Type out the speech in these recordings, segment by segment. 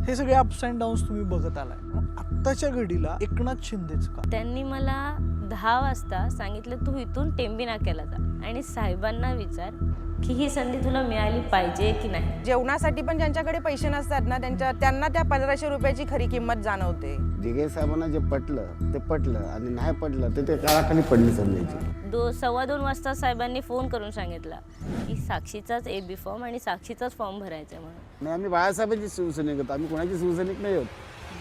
हे सगळे ups and downs तुम्ही बघत आलाय. मग आत्ताच्या घडीला एकनाथ शिंदेच का? त्यांनी मला 10 वाजता सांगितलं तू इथून टेंबी नाक्याला जा आणि साहेबांना विचार की ही संधी तुला मिळाली पाहिजे की नाही. जेवणासाठी पण ज्यांच्याकडे पैसे नसतात ना त्यांना त्या 1500 रुपयाची खरी किंमत जाणवते. दिघे साहेबांना जे पटलं ते पटलं आणि नाही पटलं ते काळाखाली पडली समजायची. 2:15 वाजता साहेबांनी फोन करून सांगितला की साक्षीचाच AB फॉर्म आणि साक्षीचाच फॉर्म भरायचा आहे म्हणून. आणि आम्ही बाळासाहेबांची शिवसैनिक होतो, आम्ही कोणाची शिवसैनिक नाही होत.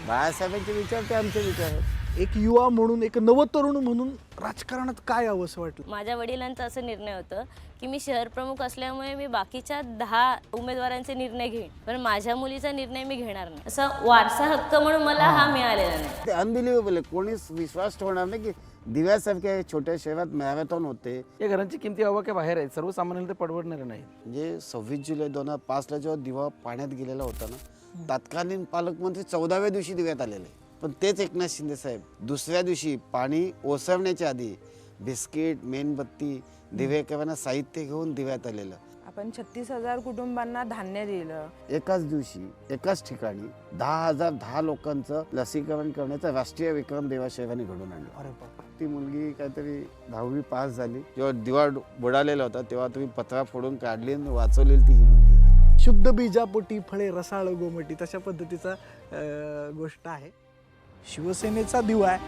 बाळासाहेबांचे विचार ते आमचे विचार आहेत. एक युवा म्हणून, एक नवतरुण म्हणून राजकारणात काय यावं असं वाटलं? माझ्या वडिलांचा असं निर्णय होतं की मी शहर प्रमुख असल्यामुळे मी बाकीच्या 10 उमेदवारांचे निर्णय घेईन, पण माझ्या मुलीचा निर्णय मी घेणार नाही. असा वारसा हक्क म्हणून मला हा मिळालेला नाही. ते अनबिलिव्हेबल आहे. कोणीच विश्वास ठेवणार नाही की दिव्यासारख्या छोट्या शहरात मॅरेथॉन होते. या घरांची किमती आवाक्या बाहेर आहेत, सर्वसामान्यांना ते परवडणार नाही. म्हणजे 26 जुलै 2005ला जेव्हा दिवा पाण्यात गेलेला होता ना, तत्कालीन पालकमंत्री 14व्या दिवशी दिव्यात आलेले. पण तेच एकनाथ शिंदे साहेब दुसऱ्या दिवशी पाणी ओसरण्याच्या आधी बिस्किट, मेणबत्ती, दिवेकरांना साहित्य घेऊन दिव्यात आलेलं. आपण 36,000 कुटुंबांना धान्य दिलं. एकाच दिवशी एकाच ठिकाणी 10,010 लोकांचं लसीकरण करण्याचा राष्ट्रीय विक्रम देवाशेवाने घडून आणला. अरे बाप. ती मुलगी काहीतरी 10वी पास झाली. जेव्हा दिवा बुडालेला होता तेव्हा तुम्ही पत्रा फोडून काढली आणि वाचवलेली ती ही मुलगी. शुद्ध बीजापोटी फळे रसाळ गोमटी, तशा पद्धतीचा गोष्ट आहे. शिवसेनेचा दिवा आहे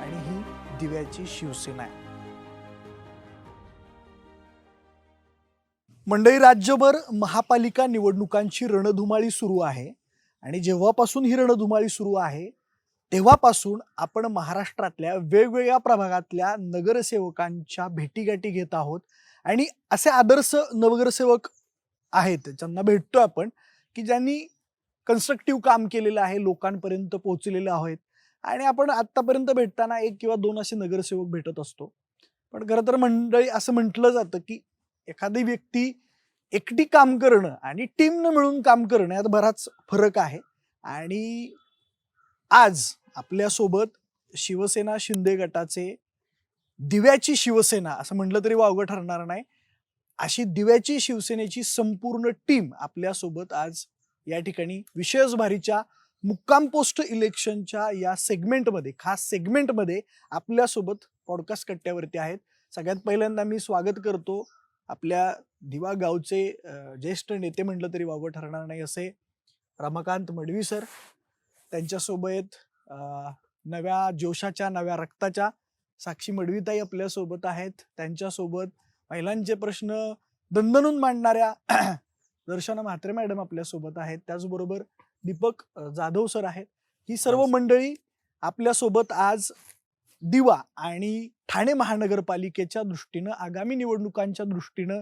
आणि ही दिव्याची शिवसेना आहे. मंडळी, राज्यभर महापालिका निवडणुकांची रणधुमाळी सुरू आहे आणि जेव्हापासून ही रणधुमाळी सुरू आहे तेव्हापासून आपण महाराष्ट्रातल्या वेगवेगळ्या प्रभागातल्या नगरसेवकांच्या भेटीगाठी घेत आहोत आणि असे आदर्श नगरसेवक आहेत ज्यांना भेटतो आपण, की ज्यांनी कन्स्ट्रक्टिव्ह काम केलेलं आहे, लोकांपर्यंत पोहोचलेले आहेत. आणि आपण आत्तापर्यंत भेटताना 1 किंवा 2 असे नगरसेवक भेटत असतो. पण खरं तर मंडळी, असं म्हटलं जातं की एखादी व्यक्ती एकटी काम करणं आणि टीमनं मिळून काम करणं यात बराच फरक आहे. आणि आज आपल्यासोबत शिवसेना शिंदे गटाचे दिव्याची शिवसेना असं म्हटलं तरी वावगं ठरणार नाही, अशी दिव्याची शिवसेनेची संपूर्ण टीम आपल्यासोबत आज या ठिकाणी विशेष भारीच्या मुक्काम पोस्ट इलेक्शनच्या या सेगमेंटमध्ये, खास सेगमेंटमध्ये आपल्यासोबत पॉडकास्ट कट्ट्यावरती आहेत. सगळ्यात पहिल्यांदा मी स्वागत करतो आपल्या दिवा गावचे ज्येष्ठ नेते म्हटलं तरी वावगं ठरणार नाही असे रमाकांत मडवी सर. त्यांच्यासोबत नव्या जोशाच्या, नव्या रक्ताच्या साक्षी मडवीताई आपल्यासोबत आहेत. त्यांच्यासोबत महिलांचे प्रश्न दणदणून मांडणाऱ्या दर्शना म्हात्रे मॅडम आपल्यासोबत आहेत. त्याचबरोबर दीपक जाधव सर आहेत. ही सर्व मंडळी आपल्यासोबत आज दिवा आणि ठाणे महानगरपालिकेच्या दृष्टीनं, आगामी निवडणुकांच्या दृष्टीनं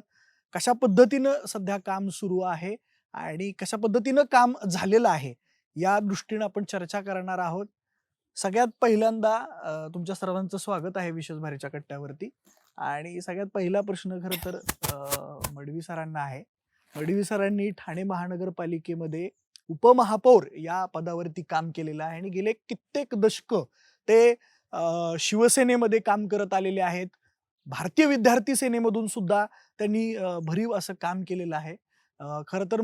कशा पद्धतीनं सध्या काम सुरू आहे आणि कशा पद्धतीनं काम झालेलं आहे या दृष्टीनं आपण चर्चा करणार आहोत. सगळ्यात पहिल्यांदा तुमच्या सर्वांचं स्वागत आहे विशेष भारीच्या कट्ट्यावरती. आणि सगळ्यात पहिला प्रश्न खरं तर मडवी सरांना आहे. मडवी सरांनी ठाणे महानगरपालिकेमध्ये उपमहापौर या पदावरती काम केलेलं आहे आणि गेले कित्येक दशक ते शिवसेनेमध्ये काम करत आलेले आहेत. भारतीय विद्यार्थी सेनेमधून सुद्धा त्यांनी भरीव असं काम केलेलं आहे. खरं तर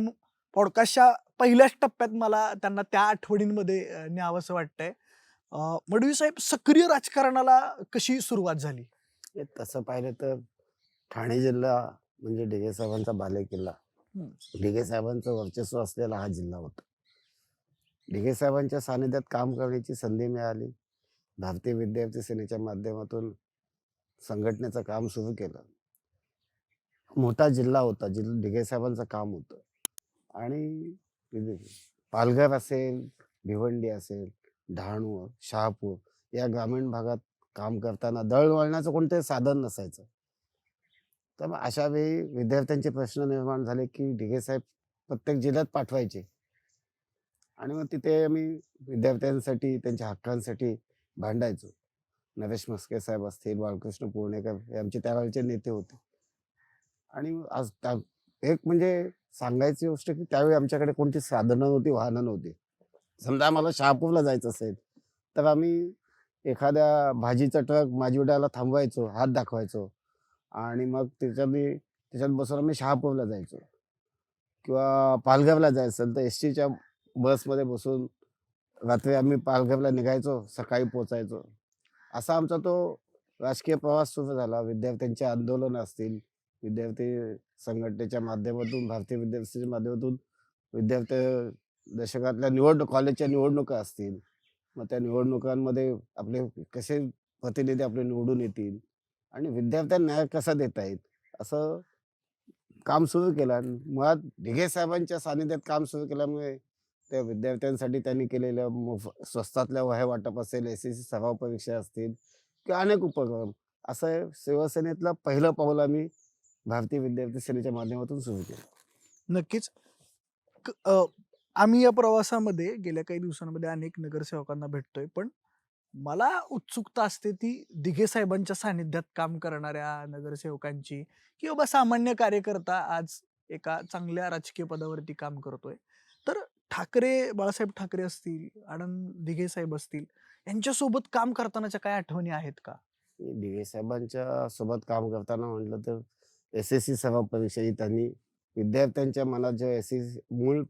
पॉडकास्टच्या पहिल्याच टप्प्यात मला त्यांना त्या आठवणींमध्ये न्यावंसं वाटतंय. मडवी साहेब, सक्रिय राजकारणाला कशी सुरुवात झाली? तसं पाहिलं तर ठाणे जिल्हा म्हणजे दिघे साहेबांचा बालेकिल्ला. दिघे साहेबांचं वर्चस्व असलेला हा जिल्हा होता. दिघे साहेबांच्या सानिध्यात काम करण्याची संधी मिळाली. भारतीय विद्यार्थी सेनेच्या माध्यमातून संघटनेचं काम सुरू केलं. मोठा जिल्हा होता, दिघे साहेबांचं काम होतं. आणि पालघर असेल, भिवंडी असेल, डहाणू, शहापूर या ग्रामीण भागात काम करताना दळणवळणाचं कोणतंही साधन नसायचं. तर मग अशा वेळी विद्यार्थ्यांचे प्रश्न निर्माण झाले की दिघे साहेब प्रत्येक जिल्ह्यात पाठवायचे. आणि मग तिथे आम्ही विद्यार्थ्यांसाठी, त्यांच्या हक्कांसाठी भांडायचो. नरेश म्हस्के साहेब असतील, बाळकृष्ण पुर्णेकर हे आमचे त्यावेळेचे नेते होते. आणि आज एक म्हणजे सांगायची गोष्ट की त्यावेळी आमच्याकडे कोणती साधनं नव्हती, वाहनं नव्हती. समजा आम्हाला शहापूरला जायचं असेल तर आम्ही एखाद्या भाजीचा ट्रक माजिवड्याला थांबवायचो, हात दाखवायचो आणि मग त्याच्यात बसून आम्ही शहापूरला जायचो. किंवा पालघरला जायचं असेल तर एसटीच्या बसमध्ये बसून रात्री आम्ही पालघरला निघायचो, सकाळी पोचायचो. असा आमचा तो राजकीय प्रवास सुरू झाला. विद्यार्थ्यांचे आंदोलन असतील, विद्यार्थी संघटनेच्या माध्यमातून, भारतीय विद्यार्थ्यांच्या माध्यमातून विद्यार्थी दशकातल्या कॉलेजच्या निवडणुका असतील. मग त्या निवडणुकांमध्ये आपले कसे प्रतिनिधी आपले निवडून येतील आणि विद्यार्थ्यांना न्याय कसा देता येईल, असं काम सुरू केलं. आणि मुळात ढिगे साहेबांच्या सानिध्यात काम सुरू केल्यामुळे त्या विद्यार्थ्यांसाठी त्यांनी केलेल्या स्वस्तातल्या वह्या वाटप असेल, SSC सराव परीक्षा असतील किंवा अनेक उपक्रम, असं शिवसेनेतलं पहिलं पाऊल आम्ही भारतीय विद्यार्थी सेनेच्या माध्यमातून सुरू केलं. नक्कीच. आम्ही या प्रवासामध्ये गेल्या काही दिवसांमध्ये अनेक नगरसेवकांना भेटतोय, पण मला उत्सुकता असते ती दिघे साहेबांच्या सानिध्यात काम करणाऱ्या नगरसेवकांची, की बाबा सामान्य कार्यकर्ता आज एका चांगल्या राजकीय पदावरती काम करतोय. तर बाळासाहेब ठाकरे असतील, आनंद दिघे साहेब असतील, यांच्यासोबत काम करतानाच्या काय आठवणी आहेत का? दिघे साहेबांच्या सोबत काम करताना म्हटलं तर SSC सराव परीक्षा ही त्यांनी विद्यार्थ्यांच्या मनात जेव्हा SSC मूळ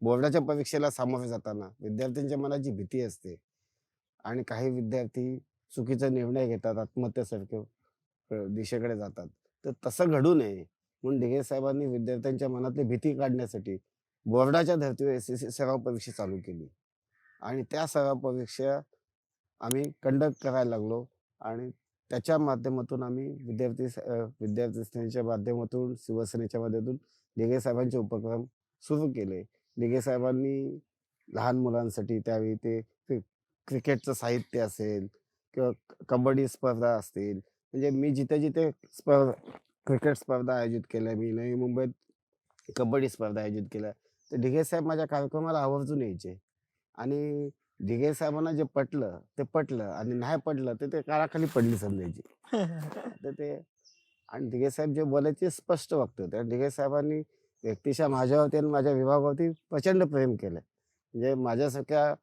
बोर्डाच्या परीक्षेला सामोरे जाताना विद्यार्थ्यांच्या मनात जी भीती असते आणि काही विद्यार्थी चुकीचा निर्णय घेतात, आत्महत्यासारख्या दिशेकडे जातात, तर तसं घडू नये म्हणून दिघे साहेबांनी विद्यार्थ्यांच्या मनातली भीती काढण्यासाठी बोर्डाच्या धर्तीवर SSC सराव परीक्षा चालू केली. आणि त्या सराव परीक्षा आम्ही कंडक्ट करायला लागलो आणि त्याच्या माध्यमातून आम्ही विद्यार्थी सेनेच्या माध्यमातून, शिवसेनेच्या माध्यमातून दिघे साहेबांचे उपक्रम सुरू केले. दिघे साहेबांनी लहान मुलांसाठी त्यावेळी ते क्रिकेटचं साहित्य असेल किंवा कबड्डी स्पर्धा असतील, म्हणजे मी जिथे जिथे क्रिकेट स्पर्धा आयोजित केल्या, मी नवी मुंबईत कबड्डी स्पर्धा आयोजित केल्या, तर दिघे साहेब माझ्या कार्यक्रमाला आवर्जून यायचे. आणि दिघे साहेबांना जे पटलं ते पटलं आणि नाही पटलं तर ते काळाखाली पडली समजायची. तर ते आणि दिघे साहेब जे बोलायचे स्पष्ट वक्ते होते. आणि दिघे साहेबांनी व्यक्तिशः माझ्यावरती आणि माझ्या विभागावरती प्रचंड प्रेम केलं. म्हणजे माझ्यासारख्या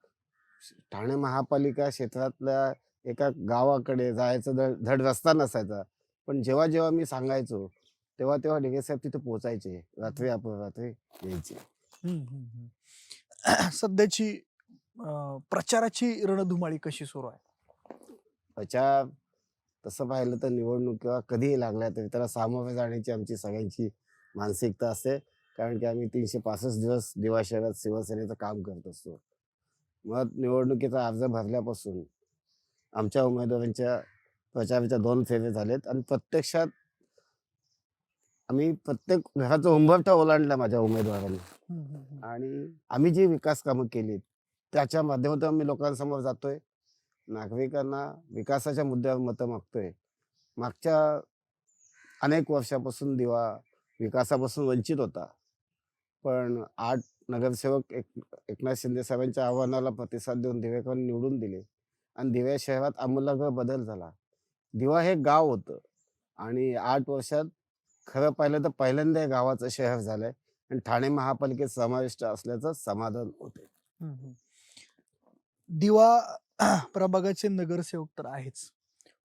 ठाणे महापालिका क्षेत्रातल्या एका गावाकडे जायचं धड रस्ता नसायचा, पण जेव्हा जेव्हा मी सांगायचो तेव्हा तेव्हा दिघे साहेब तिथे पोहोचायचे, रात्री अपरात्री यायचे. सध्याची प्रचाराची रणधुमाळी कशी सुरू आहे? प्रचार तसं पाहिलं तर निवडणुका कधीही लागल्या तरी त्याला सामोरे जाण्याची आमची सगळ्यांची मानसिकता असते. कारण की आम्ही 365 दिवस दिवा शहरात शिवसेनेचं काम करत असतो. मग निवडणुकीचा अर्ज भरल्यापासून आमच्या उमेदवारांच्या प्रचाराच्या 2 फेरे झालेत आणि प्रत्यक्षात आम्ही प्रत्येक घराचा उंबरठा ओलांडला माझ्या उमेदवारांनी. आणि आम्ही जी विकास कामं केलीत त्याच्या माध्यमातून आम्ही लोकांसमोर जातोय, नागरिकांना विकासाच्या मुद्द्यावर मतं मागतोय. मागच्या अनेक वर्षापासून दिवा विकासापासून वंचित होता, पण 8 नगरसेवक एकनाथ शिंदे साहेबांच्या आव्हानाला प्रतिसाद देऊन दिवेकरांनी निवडून दिले आणि दिव्या शहरात आमूलाग्र बदल झाला. दिवा हे गाव होतं आणि 8 वर्षात खरं पाहिलं तर पहिल्यांदा हे गावाचं शहर झालंय आणि ठाणे महापालिकेत समाविष्ट असल्याचं समाधान होते. दिवा प्रभागाचे नगरसेवक तर आहेच,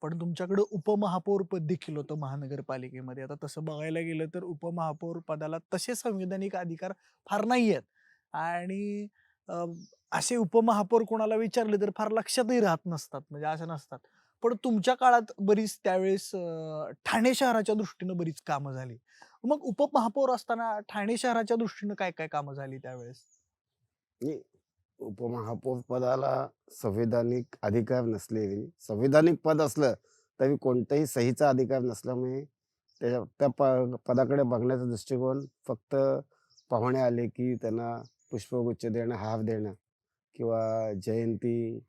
पण तुमच्याकडे उपमहापौर पद देखील होतं महानगरपालिकेमध्ये. आता तसं बघायला गेलं तर उपमहापौर पदाला तसे संविधानिक अधिकार फार नाही आहेत आणि असे उपमहापौर कोणाला विचारले तर फार लक्षातही राहत नसतात, म्हणजे असं नसतात. पण तुमच्या काळात बरीच त्यावेळेस ठाणे शहराच्या दृष्टीनं बरीच कामं झाली. मग उपमहापौर असताना ठाणे शहराच्या दृष्टीनं काय काय कामं झाली त्यावेळेस? आणि उपमहापौर पदाला संविधानिक अधिकार नसलेली, संविधानिक पद असलं तरी कोणताही सहीचा अधिकार नसल्यामुळे त्या पदाकडे बघण्याचा दृष्टिकोन फक्त पाहुणे आले की त्यांना पुष्पगुच्छ देणं, हार देणं किंवा जयंती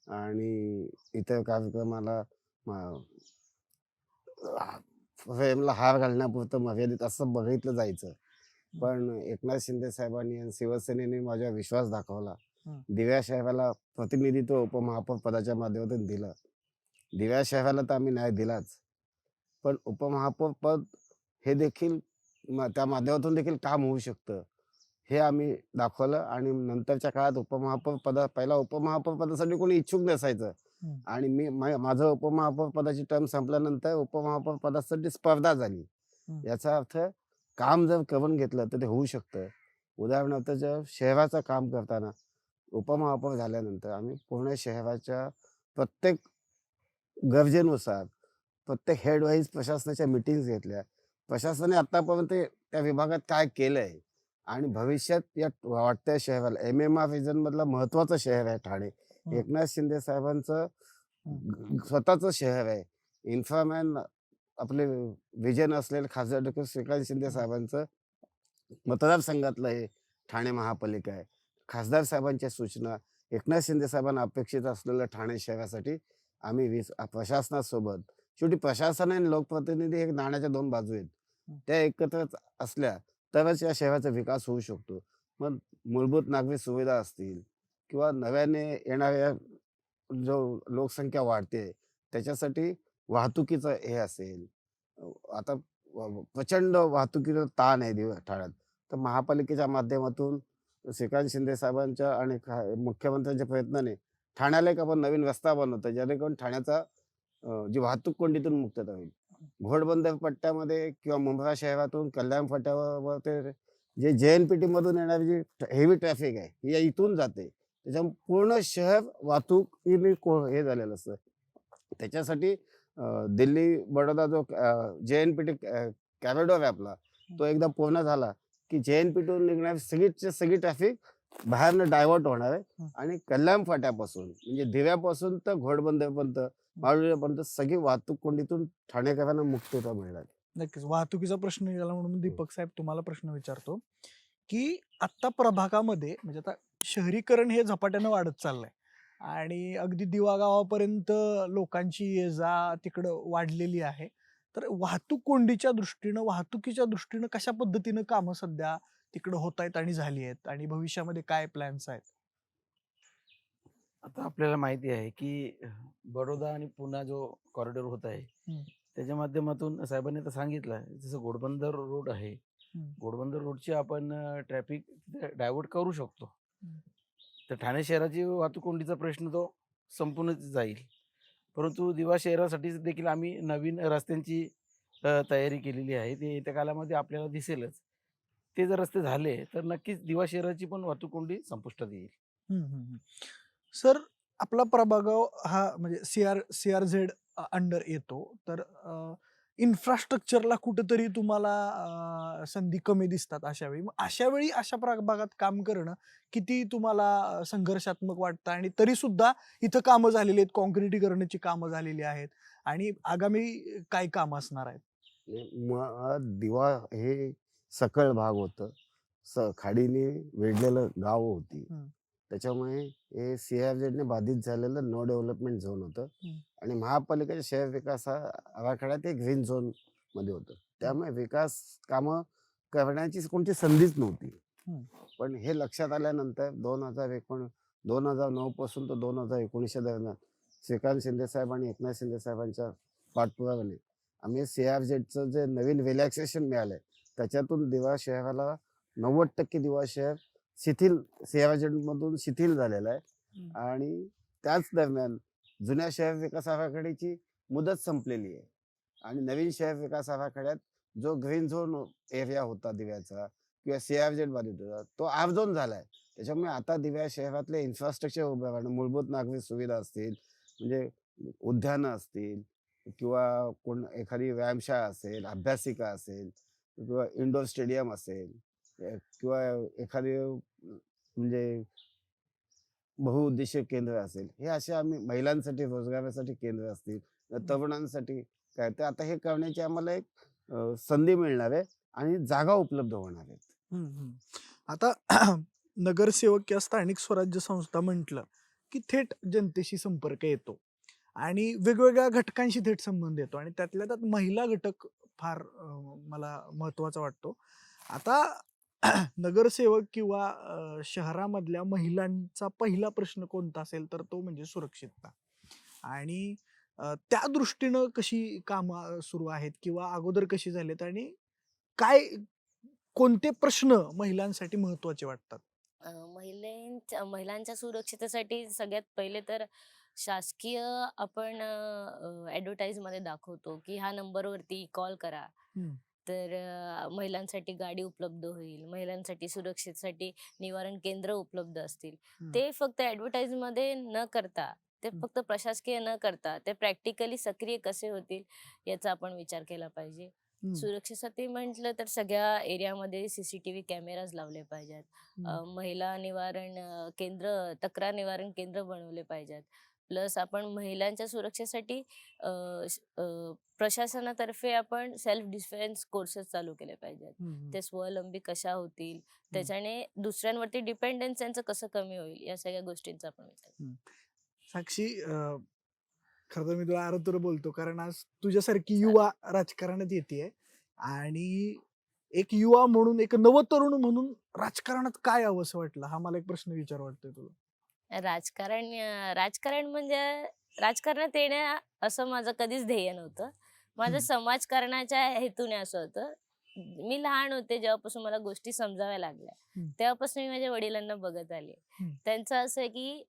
आणि इतर कार्यक्रमाला फ्रेमला हार घालण्यापुरतं मर्यादित असं बघितलं जायचं. पण एकनाथ शिंदे साहेबांनी आणि शिवसेनेने माझ्यावर विश्वास दाखवला. दिव्या शहराला प्रतिनिधित्व उपमहापौर पदाच्या माध्यमातून दिलं. दिव्या शहराला तर आम्ही न्याय दिलाच, पण उपमहापौर पद हे देखील त्या माध्यमातून देखील काम होऊ शकतं हे आम्ही दाखवलं. आणि नंतरच्या काळात पहिला उपमहापौर पदासाठी कोणी इच्छुक नसायचं आणि माझं उपमहापौर पदाची टर्म संपल्यानंतर उपमहापौर पदासाठी स्पर्धा झाली. याचा अर्थ काम जर करून घेतलं तर ते होऊ शकतं. उदाहरणार्थ जेव्हा शहराचं काम करताना उपमहापौर झाल्यानंतर आम्ही पूर्ण शहराच्या प्रत्येक गरजेनुसार प्रत्येक हेड वाईज प्रशासनाच्या मीटिंग्स घेतल्या. प्रशासनाने आतापर्यंत त्या विभागात काय केलंय आणि भविष्यात या वाढत्या शहराला MMR रिजन मधलं महत्वाचं शहर आहे ठाणे. एकनाथ शिंदे साहेबांचं स्वतःचं शहर आहे. इन्फ्रामॅन आपले विजन असलेले खासदार डॉक्टर श्रीकांत शिंदे साहेबांचं मतदारसंघातलं हे ठाणे महापालिका आहे. खासदार साहेबांच्या सूचना, एकनाथ शिंदे साहेबांना अपेक्षित असलेलं ठाणे शहरासाठी आम्ही प्रशासनासोबत, शेवटी प्रशासन आणि लोकप्रतिनिधी हे नाण्याच्या दोन बाजू आहेत. त्या एकत्र असल्या तरच या शहराचा विकास होऊ शकतो. मग मूलभूत नागरी सुविधा असतील किंवा नव्याने येणाऱ्या जो लोकसंख्या वाढते त्याच्यासाठी वाहतुकीचं हे असेल. आता प्रचंड वाहतुकीचा ताण आहे ठाण्यात. तर महापालिकेच्या माध्यमातून श्रीकांत शिंदे साहेबांच्या आणि मुख्यमंत्र्यांच्या प्रयत्नाने ठाण्याला एक आपण नवीन रस्ता बनवतो जेणेकरून ठाण्याचा जी वाहतूक कोंडीतून मुक्तता होईल. घोडबंदर पट्ट्यामध्ये किंवा मुंब्रा शहरातून कल्याण फाट्यावर ते जे JNPT मधून येणारी जी हेवी ट्रॅफिक आहे ही इथून जाते. त्याच्यामुळे पूर्ण शहर वाहतुकीने हे झालेलं असतं. त्याच्यासाठी दिल्ली बडोदा जो JNPT कॉरिडॉर आहे आपला, तो एकदा पूर्ण झाला की JNPTतून निघणारी सगळी ट्रॅफिक बाहेरनं डायव्हर्ट होणार आहे आणि कल्याण फाट्यापासून म्हणजे दिव्यापासून तर घोडबंदरपर्यंत माळुर्यापर्यंत सगळी वाहतूक कोंडीतून ठाणेकरांना मुक्तता मिळणार. नक्कीच वाहतुकीचा प्रश्न निघाला म्हणून दीपक साहेब तुम्हाला प्रश्न विचारतो की आता प्रभागामध्ये म्हणजे आता शहरीकरण हे झपाट्यानं वाढत चाललंय आणि अगदी दिवा गावापर्यंत लोकांची ये जा तिकडं वाढलेली आहे. तर वाहतूक कोंडीच्या दृष्टीनं वाहतुकीच्या दृष्टीनं कशा पद्धतीनं कामं सध्या तिकडं होत आहेत आणि झाली आहेत आणि भविष्यामध्ये काय प्लॅन्स आहेत? आता आपल्याला माहिती आहे की बडोदा आणि पुणा जो कॉरिडॉर होत आहे त्याच्या माध्यमातून साहेबांनी तर सांगितलं जसं घोडबंदर रोड आहे, घोडबंदर रोडची आपण ट्रॅफिक डायव्हर्ट करू शकतो. तर ठाणे शहराची वाहतूक कोंडीचा प्रश्न तो संपूर्ण जाईल. परंतु दिवा शहरासाठी देखील आम्ही नवीन रस्त्यांची तयारी केलेली आहे. ते येत्या काळामध्ये आपल्याला दिसेलच. ते जर रस्ते झाले तर नक्कीच दिवा शहराची पण वाहतूक कोंडी संपुष्टात येईल. सर आपला प्रभाग हा म्हणजे CRZ अंडर येतो. तर इन्फ्रास्ट्रक्चरला कुठेतरी तुम्हाला संधी कमी दिसतात अशा वेळी. मग अशा वेळी अशा प्रभागात काम करणं किती तुम्हाला संघर्षात्मक वाटतं आणि तरी सुद्धा इथं कामं झालेली आहेत, काँक्रिटीकरणाची कामं झालेली आहेत आणि आगामी काय काम असणार आहेत? दिवा हे सकळ भाग होतं. खाडीने वेढलेलं गाव होती. त्याच्यामुळे हे CRZने बाधित झालेलं नो डेव्हलपमेंट झोन होतं आणि महापालिकेच्या शहर विकास आराखड्यात ते ग्रीन झोन मध्ये होतं. त्यामुळे विकास कामं करण्याची कोणती संधीच नव्हती. पण हे लक्षात आल्यानंतर 2009 पासून तर 2019 दरम्यान श्रीकांत शिंदे साहेब आणि एकनाथ शिंदे साहेबांच्या पाठपुराव्याने आम्ही CRZचं जे नवीन रिलॅक्सेशन मिळालंय त्याच्यातून दिवा शहराला 90% दिवा शहर CRZ मधून शिथिल झालेला आहे आणि त्याच दरम्यान जुन्या शहर विकास आराखड्याची मुदत संपलेली आहे आणि नवीन शहर विकास आराखड्यात जो ग्रीन झोन एरिया होता दिव्याचा किंवा CRZ बाधित होता तो ऑफ झोन झालाय. त्याच्यामुळे आता दिव्या शहरातले इन्फ्रास्ट्रक्चर उभं राहणं, मूलभूत नागरी सुविधा असतील म्हणजे उद्यानं असतील किंवा एखादी व्यायामशाळा असेल, अभ्यासिका असेल किंवा इंडोर स्टेडियम असेल किंवा एखादी म्हणजे बहुउद्देशीय केंद्र असेल, हे असे आम्ही महिलांसाठी रोजगारासाठी केंद्र असतील, तरुणांसाठी काय ते आता हे करण्याची आम्हाला एक संधी मिळणार आहे आणि जागा उपलब्ध होणार आहेत. आता नगरसेवक किंवा स्थानिक स्वराज्य संस्था म्हटलं की थेट जनतेशी संपर्क येतो आणि वेगवेगळ्या घटकांशी थेट संबंध येतो आणि त्यातल्या त्यात महिला घटक फार मला महत्वाचा वाटतो. आता नगरसेवक किंवा शहरामधल्या महिलांचा पहिला प्रश्न कोणता असेल तर तो म्हणजे सुरक्षितता आणि त्या दृष्टीनं कशी कामं सुरू आहेत किंवा अगोदर कशी झालीत आणि काय कोणते प्रश्न महिलांसाठी महत्वाचे वाटतात? महिलांच्या सुरक्षितेसाठी सगळ्यात पहिले तर शासकीय आपण ऍडव्हर्टाईज मध्ये दाखवतो की ह्या नंबरवरती कॉल करा. तर महिलांसाठी गाडी उपलब्ध होईल, महिलांसाठी सुरक्षेसाठी निवारण केंद्र उपलब्ध असतील. ते फक्त ॲडव्हर्टाइजमध्ये न करता, ते फक्त प्रशासकीय न करता, ते प्रॅक्टिकली सक्रिय कसे होतील याचा आपण विचार केला पाहिजे. सुरक्षेसाठी म्हटलं तर सगळ्या एरियामध्ये CCTV कॅमेराज लावले पाहिजेत. महिला निवारण केंद्र, तक्रार निवारण केंद्र बनवले पाहिजेत. प्लस आपण महिलांच्या सुरक्षेसाठी प्रशासनातर्फे आपण सेल्फ डिफेन्स कोर्सेस चालू केले पाहिजेत. ते स्वावलंबी कशा होतील, त्याच्याने दुसऱ्यांवरती डिपेंडन्स त्यांचं कसं कमी होईल, या सगळ्या गोष्टींचा आपण विचार. साक्षी, खरं तर मी तुला आरतूर बोलतो कारण आज तुझ्यासारखी युवा राजकारणात येते आणि एक युवा म्हणून, एक नवतरुण म्हणून राजकारणात काय यावं असं वाटलं, हा मला एक प्रश्न विचार वाटतोय तुला. राजकारण म्हणजे राजकारणात येणं असं माझं कधीच ध्येय नव्हतं. माझं समाजकारणाच्या हेतूने असं होतं. मी लहान होते जेव्हापासून मला गोष्टी समजाव्या लागल्या, तेव्हापासून मी माझ्या वडिलांना बघत आले. त्यांचं असं आहे की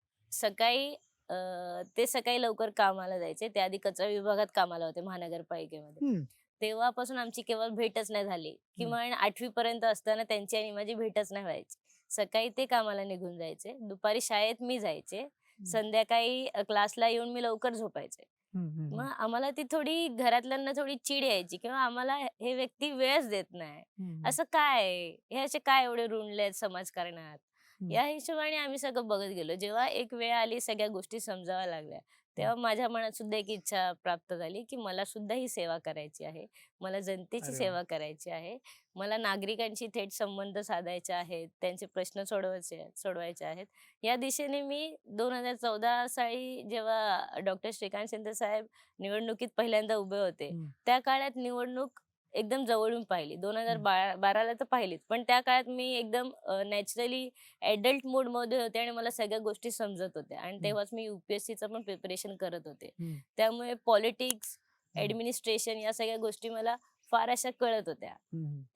ते सकाळी लवकर कामाला जायचे. ते आधी कचरा विभागात कामाला होते महानगरपालिकेमध्ये. तेव्हापासून आमची केवळ भेटच नाही झाली. किमान 8वी पर्यंत असताना त्यांची आणि माझी भेटच नाही व्हायची. सकाळी ते कामाला निघून जायचे, दुपारी शाळेत मी जायचे, संध्याकाळी क्लासला येऊन मी लवकर झोपायचे. मग आम्हाला ती थोडी घरातल्यांना थोडी चीड यायची किंवा आम्हाला हे व्यक्ती वेळच देत नाही. असं काय, हे असे काय एवढे रुणलेत समाजकारणात, या हिशोबाने आम्ही सगळं बघत गेलो. जेव्हा एक वेळ आली, सगळ्या गोष्टी समजाव्या लागल्या, तेव्हा माझ्या मनात सुद्धा एक इच्छा प्राप्त झाली की मला सुद्धा ही सेवा करायची आहे, मला जनतेची सेवा करायची आहे, मला नागरिकांशी थेट संबंध साधायचे आहेत, त्यांचे प्रश्न सोडवायचे आहेत. या दिशेने मी 2014 साली जेव्हा डॉक्टर श्रीकांत शिंदे साहेब निवडणुकीत पहिल्यांदा उभे होते, त्या काळात निवडणूक एकदम जवळून पाहिली. 2012ला तर पाहिलीच, पण त्या काळात मी एकदम नॅचरली ऍडल्ट मोड मध्ये होते आणि मला सगळ्या गोष्टी समजत होत्या. आणि तेव्हाच मी UPSCचं पण प्रिपरेशन करत होते. त्यामुळे पॉलिटिक्स, ऍडमिनिस्ट्रेशन या सगळ्या गोष्टी मला फार अशा कळत होत्या.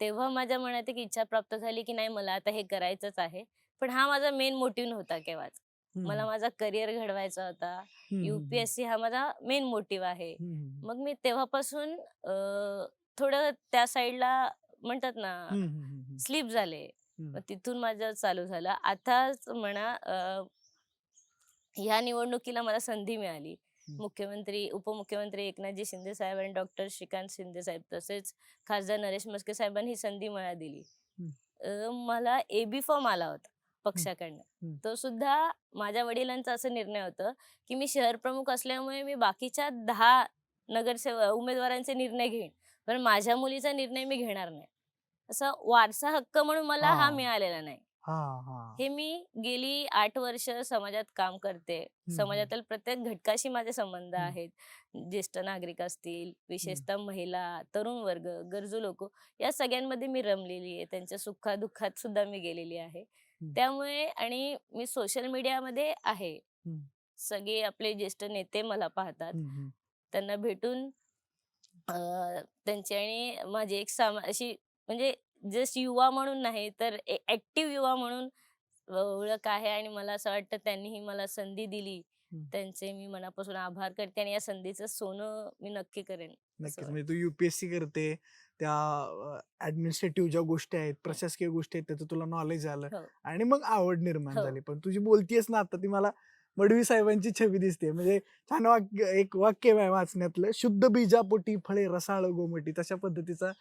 तेव्हा माझ्या मनात एक इच्छा प्राप्त झाली की नाही, मला आता हे करायचंच आहे. पण हा माझा मेन मोटिव्ह नव्हता केव्हाच. मला माझा करिअर घडवायचा होता. UPSC हा माझा मेन मोटिव्ह आहे. मग मी तेव्हापासून थोडं त्या साईडला म्हणतात ना स्लीप झाले. तिथून माझं चालू झालं. आताच म्हणा, ह्या निवडणुकीला मला संधी मिळाली. उपमुख्यमंत्री एकनाथजी शिंदे साहेब आणि डॉक्टर श्रीकांत शिंदे साहेब तसेच खासदार नरेश म्हस्के साहेबांनी ही संधी मला दिली. मला AB फॉर्म आला होता पक्षाकडनं. तो सुद्धा माझ्या वडिलांचा असा निर्णय होता की मी शहर प्रमुख असल्यामुळे मी बाकीच्या 10 उमेदवारांचे निर्णय घेईन, पण माझ्या मुलीचा निर्णय मी घेणार नाही. असा वारसा हक्क म्हणून मला हा मिळालेला नाही. हे मी गेली 8 वर्ष समाजात काम करते. समाजातील प्रत्येक घटकाशी माझे संबंध आहेत. ज्येष्ठ नागरिक असतील, विशेषतः महिला, तरुण वर्ग, गरजू लोक, या सगळ्यांमध्ये मी रमलेली आहे. त्यांच्या सुखादुःखात सुद्धा मी गेलेली आहे. त्यामुळे आणि मी सोशल मीडियामध्ये आहे. सगळे आपले ज्येष्ठ नेते मला पाहतात. त्यांना भेटून त्यांची आणि माझी एक अशी म्हणजे जस्ट युवा म्हणून नाही तर ऍक्टिव्ह युवा म्हणून ओळख आहे. आणि मला असं वाटतं त्यांनीही मला संधी दिली, त्यांचे मी मनापासून आभार करते आणि या संधीचं सोनं मी नक्की करेन. नक्कीच. म्हणजे तू UPSC करते, त्या ऍडमिनिस्ट्रेटिव्ह ज्या गोष्टी आहेत, प्रशासकीय गोष्टी आहेत, त्याचं तुला नॉलेज आलं आणि मग आवड निर्माण झाली. पण तुझी बोलतीयस ना आता, ती मला मडवी साहेबांची छवी दिसते. म्हणजे छान एक वाक्य आहे वाचण्यातलं, शुद्ध बीजापोटी फळे रसाळ गोमटी, तशा पद्धतीचा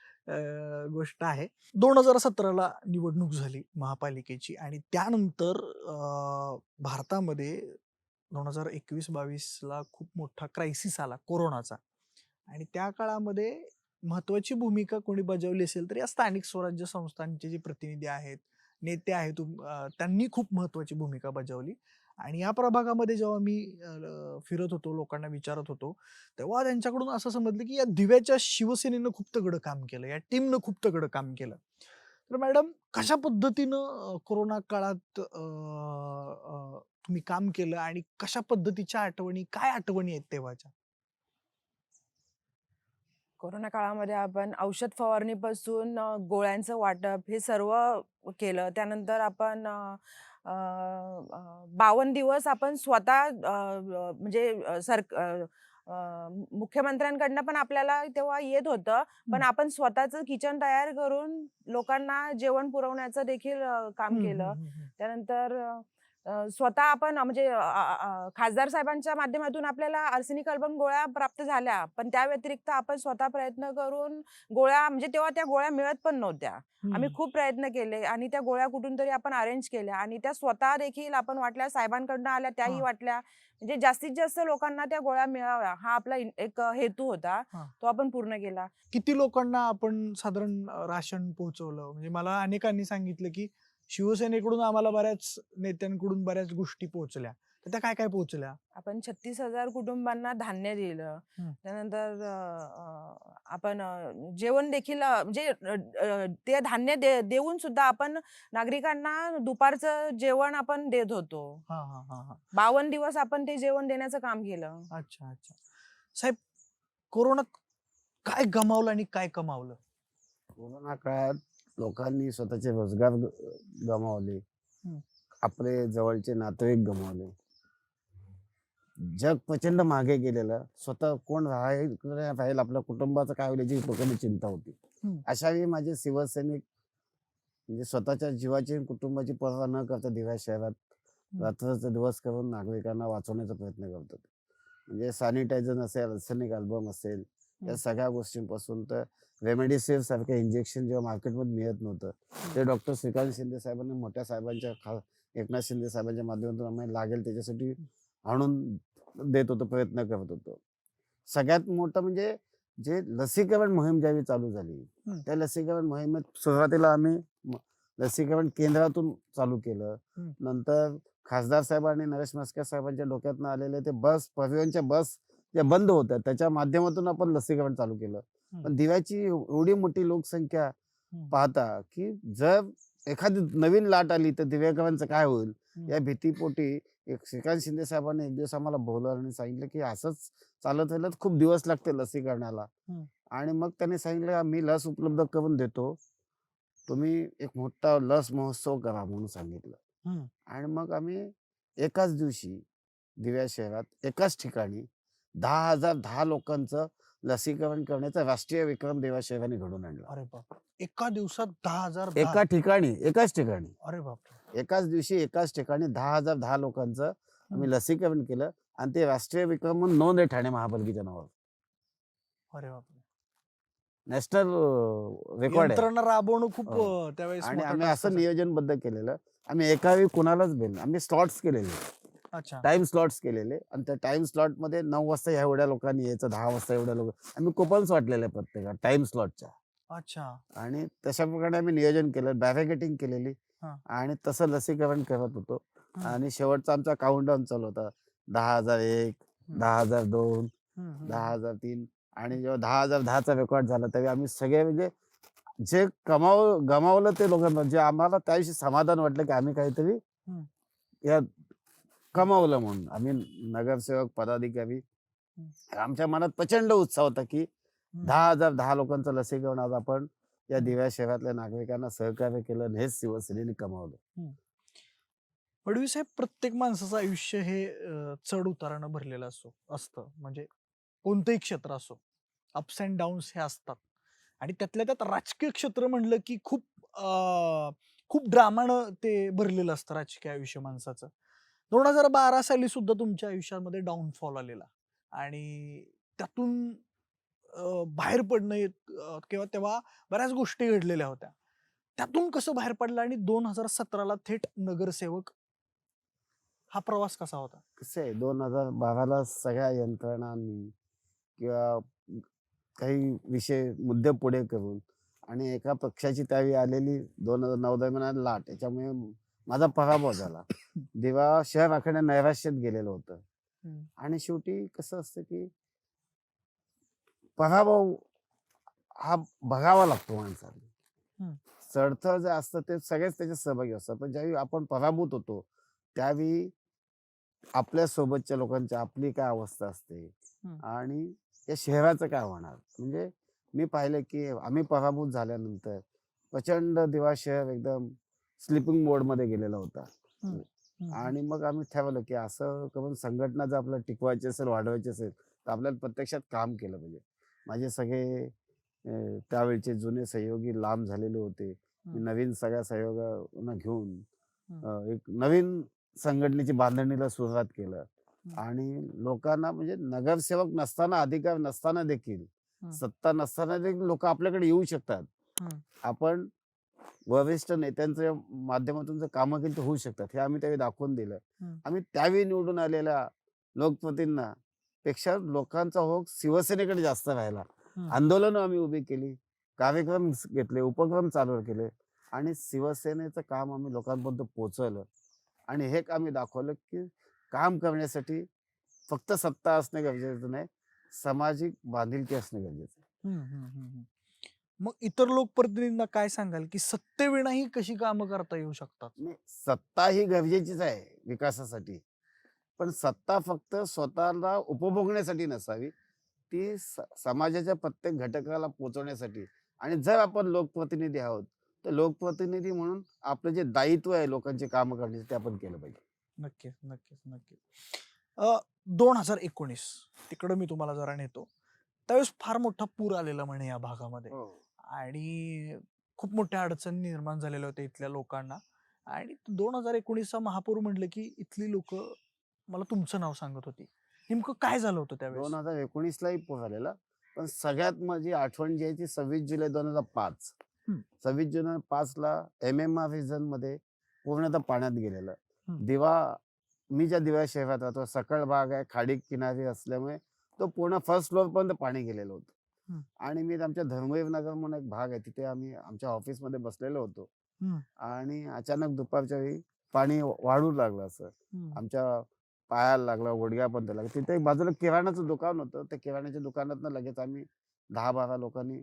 गोष्ट आहे. 2017ला निवडणूक झाली महापालिकेची आणि त्यानंतर भारतामध्ये 2021-22ला खूप मोठा क्रायसिस आला कोरोनाचा. आणि त्या काळामध्ये महत्वाची भूमिका कोणी बजावली असेल तर या स्थानिक स्वराज्य संस्थांचे जे प्रतिनिधी आहेत, नेते आहेत, त्यांनी खूप महत्वाची भूमिका बजावली. आणि या प्रभागामध्ये जेव्हा मी फिरत होतो, लोकांना विचारत होतो, तेव्हा त्यांच्याकडून असं समजलं की या दिव्याच्या शिवसेनेनं खूप तगडं काम केलं, या टीमनं खूप तगडं काम केलं. तर मॅडम, कशा पद्धतीनं कोरोना काळात तुम्ही काम केलं आणि कशा पद्धतीच्या आठवणी, काय आठवणी आहेत तेव्हाच्या? कोरोना काळामध्ये आपण औषध फवारणीपासून गोळ्यांचं वाटप हे सर्व केलं. त्यानंतर आपण 52 दिवस आपण स्वतः म्हणजे मुख्यमंत्र्यांकडनं पण आपल्याला तेव्हा येत होतं, पण आपण स्वतःचं किचन तयार करून लोकांना जेवण पुरवण्याचं देखील काम केलं. त्यानंतर स्वतः आपण म्हणजे खासदार साहेबांच्या माध्यमातून आपल्याला आर्सेनिक अल्बम गोळ्या प्राप्त झाल्या, पण त्या व्यतिरिक्त आपण स्वतः प्रयत्न करून गोळ्या म्हणजे तेव्हा त्या गोळ्या मिळत पण नव्हत्या. आम्ही खूप प्रयत्न केले आणि त्या गोळ्या कुठून तरी आपण अरेंज केल्या आणि त्या स्वतः देखील आपण वाटल्या, साहेबांकडनं आल्या त्याही हा. वाटल्या. म्हणजे जास्तीत जास्त लोकांना त्या गोळ्या मिळाव्या हा आपला एक हेतू होता. हा. तो आपण पूर्ण केला. किती लोकांना आपण साधारण राशन पोहोचवलं? म्हणजे मला अनेकांनी सांगितलं की शिवसेनेकडून आम्हाला बऱ्याच नेत्यांकडून बऱ्याच गोष्टी पोहोचल्या, तर त्या काय काय पोहोचल्या? आपण 36,000 कुटुंबांना धान्य दिलं. त्यानंतर आपण जेवण देखील म्हणजे ते धान्य देऊन सुद्धा आपण नागरिकांना दुपारचं जेवण आपण देत होतो. हा हा हा हा 52 दिवस आपण ते जेवण देण्याचं काम केलं. अच्छा अच्छा. साहेब, कोरोनात काय गमावलं आणि काय कमावलं? कोरोना काळात लोकांनी स्वतःचे रोजगार गमावले, आपले जवळचे नातेवाईक गमावले, जग प्रचंड मागे गेलेलं, स्वतः कोण राहील आपल्या कुटुंबाचं काय होईल याची लोकांनी चिंता होती. अशा वेळी माझे शिवसैनिक म्हणजे स्वतःच्या जीवाची आणि कुटुंबाची पर्वा न करता दिव्या शहरात रात्रचा दिवस करून नागरिकांना वाचवण्याचा प्रयत्न करतात. म्हणजे सॅनिटायझर असेल, आर्सेनिक अल्बम असेल, या सगळ्या गोष्टींपासून तर रेमेडिसिव्ह सारखं इंजेक्शन जेव्हा मार्केटमध्ये मिळत नव्हतं, ते डॉक्टर श्रीकांत शिंदे साहेबांनी मोठ्या साहेबांच्या एकनाथ शिंदे साहेबांच्या माध्यमातून आम्हाला लागेल त्याच्यासाठी आणून देत होतो, प्रयत्न करत होतो. सगळ्यात मोठं म्हणजे जे लसीकरण मोहीम ज्यावेळी चालू झाली, त्या लसीकरण मोहिमेत सुरुवातीला आम्ही लसीकरण केंद्रातून चालू केलं. नंतर खासदार साहेब आणि नरेश म्हस्के साहेबांच्या डोक्यातनं आलेले ते परिवहनच्या बस ज्या बंद होत्या त्याच्या माध्यमातून आपण लसीकरण चालू केलं. पण दिव्याची एवढी मोठी लोकसंख्या पाहता की जर एखादी नवीन लाट आली तर दिव्याकरांचं काय होईल या भीतीपोटी एक श्रीकांत शिंदे साहेबांनी एक दिवस आम्हाला बोलवलं आणि सांगितलं की असंच चालत राहिलं खूप दिवस लागते लसीकरणाला. आणि मग त्यांनी सांगितलं मी लस उपलब्ध करून देतो, तुम्ही एक मोठा लस महोत्सव करा म्हणून सांगितलं. आणि मग आम्ही एकाच दिवशी दिव्या शहरात एकाच ठिकाणी 10,010 लोकांचं लसीकरण करण्याचा राष्ट्रीय विक्रम दिव्या शहराने घडून आणला. अरे बाप, एका दिवसात 10,000? एकाच ठिकाणी अरे बाप, एकाच दिवशी एकाच ठिकाणी 10,010 लोकांचं आम्ही लसीकरण केलं आणि ते राष्ट्रीय विक्रम म्हणून नोंद आहे ठाणे महापालिकेच्या नावावर. अरे बाप, नॅशनल रेकॉर्ड आहे. यंत्रणा राबवणं खूप त्यावेळेस आणि मोठा आम्ही task असं असेल. नियोजनबद्ध केलेलं, आम्ही एका वेळी कुणालाच बेल आम्ही स्लॉट्स केलेले, अच्छा. टाइम स्लॉट्स केलेले आणि त्या टाइम स्लॉट मध्ये 9 वाजता एवढ्या लोकांनी यायचं, 10 वाजता एवढ्या लोक, आम्ही कुपन्स वाटलेले प्रत्येका टाइम स्लॉटच्या. अच्छा. आणि तशा प्रकारे आम्ही नियोजन केलं, बॅरिकेटिंग केलेली आणि तसं लसीकरण करत होतो. आणि शेवटचा आमचा काउंटडाऊन चालू होता 10,001, 10,002, 10,003 आणि जेव्हा 10,010चा रेकॉर्ड झाला तेव्हा आम्ही सगळे म्हणजे जे गमावलं ते लोकांना जे आम्हाला त्या दिवशी समाधान वाटलं की आम्ही काहीतरी या कमावलं म्हणून. आम्ही नगरसेवक पदाधिकारी आमच्या मनात प्रचंड उत्साह होता की 10,010 लोकांचं लसीकरण आज आपण या दिव्या शहरातल्या नागरिकांना सहकार्य केलं आणि हेच शिवसेनेने कमावलं. पडवी साहेब, प्रत्येक माणसाचं आयुष्य हे चढ उतारानं भरलेलं असतं. म्हणजे कोणतंही क्षेत्र असो, अप्स अँड डाऊन्स हे असतात. आणि त्यातल्या त्यात राजकीय क्षेत्र म्हणलं की खूप ड्रामानं ते भरलेलं असतं राजकीय आयुष्य माणसाचं. 2012 साली सुद्धा तुमच्या आयुष्यामध्ये डाऊनफॉल आलेला आणि त्यातून बाहेर पडणं किंवा तेव्हा बऱ्याच गोष्टी घडलेल्या होत्या. त्यातून कसं बाहेर पडलं आणि 2017ला थेट नगरसेवक, हा प्रवास कसा होता? कसं आहे 2012ला सगळ्या यंत्रणांनी किंवा काही विषय मुद्दे पुढे करून आणि एका पक्षाची त्यावेळी आलेली 2009 दरम्यान लाट याच्यामुळे माझा पराभव झाला. दिवा शहर अखेर नैराश्यात गेलेलं होतं. आणि शेवटी कसं असतं की पराभव हा बघावा लागतो माणसाला. चढतं जे असतं ते सगळेच त्याच्यात सहभागी असतात, पण ज्यावेळी आपण पराभूत होतो त्यावेळी आपल्या सोबतच्या लोकांची आपली काय अवस्था असते आणि या शहराचं काय होणार. म्हणजे मी पाहिलं की आम्ही पराभूत झाल्यानंतर प्रचंड दिवा शहर एकदम स्लिपिंग मोड मध्ये गेलेला होता. आणि मग आम्ही ठरवलं की असं करून संघटना जर आपल्याला टिकवायची असेल, वाढवायची असेल तर आपल्याला प्रत्यक्षात काम केलं पाहिजे. माझे सगळे त्यावेळचे जुने सहयोगी लांब झालेले होते. मी नवीन सगळ्या सहयोगांना घेऊन एक नवीन संघटनेची बांधणीला सुरुवात केलं आणि लोकांना म्हणजे नगरसेवक नसताना, अधिकार नसताना देखील, सत्ता नसताना देखील लोक आपल्याकडे येऊ शकतात. आपण वरिष्ठ नेत्यांच्या माध्यमातून जर कामं केली तर होऊ शकतात, हे आम्ही त्यावेळी दाखवून दिलं. आम्ही त्यावेळी निवडून आलेल्या लोकप्रतिनिधींना पेक्षा लोकांचा ओघ शिवसेनेकडे जास्त राहिला. आंदोलनं आम्ही उभी केली, कार्यक्रम घेतले, उपक्रम चालू केले आणि शिवसेनेचं काम आम्ही लोकांपर्यंत पोहोचवलं. आणि हे आम्ही दाखवलं की काम करण्यासाठी फक्त सत्ता असणे गरजेचं नाही, सामाजिक बांधिलकी असणे गरजेचं आहे. मग इतर लोकप्रतिनिधींना काय सांगाल की सत्तेविनाही कशी कामं करता येऊ शकतात? नाही, सत्ता ही गरजेचीच आहे विकासासाठी, पण सत्ता फक्त स्वतःला उपभोगण्यासाठी नसावी, ती समाजाच्या प्रत्येक घटकाला पोहोचवण्यासाठी. आणि जर आपण लोकप्रतिनिधी आहोत तर लोकप्रतिनिधी म्हणून आपलं जे दायित्व आहे लोकांची कामं करण्याचे ते आपण केलं पाहिजे. नक्कीच, नक्कीच, नक्कीच. 2019 तिकडं मी तुम्हाला जरा नेतो. त्यावेळेस फार मोठा पूर आलेला म्हणे या भागामध्ये आणि खूप मोठ्या अडचणी निर्माण झालेल्या होत्या इथल्या लोकांना. आणि 2019चा महापूर म्हटलं की इथली लोक मला तुमचं नाव सांगत होती. नेमकं काय झालं होतं त्यावेळेस? 2019लाही पूर आलेला, पण सगळ्यात माझी आठवण जी आहे ती 26 जुलै 2005. 26 जुलै 5ला MMR रिजन मध्ये पूर्णतः पाण्यात गेलेलं. मी ज्या दिवा शहरात राहतो, सकळ भाग आहे, खाडी किनारी असल्यामुळे तो पूर्ण फर्स्ट फ्लोअर पर्यंत पाणी गेलेलं होतं. आणि मी आमच्या धर्मवीर नगर म्हणून एक भाग आहे, तिथे आम्ही आमच्या ऑफिसमध्ये बसलेलो होतो आणि अचानक दुपारच्या वेळी पाणी वाढू लागलं. असं आमच्या पायाला लागलं, गुडघ्यापर्यंत लागलं. तिथे एक बाजूला किराणाचं दुकान होतं. त्या किराण्याच्या दुकानातनं लगेच आम्ही 10-12 लोकांनी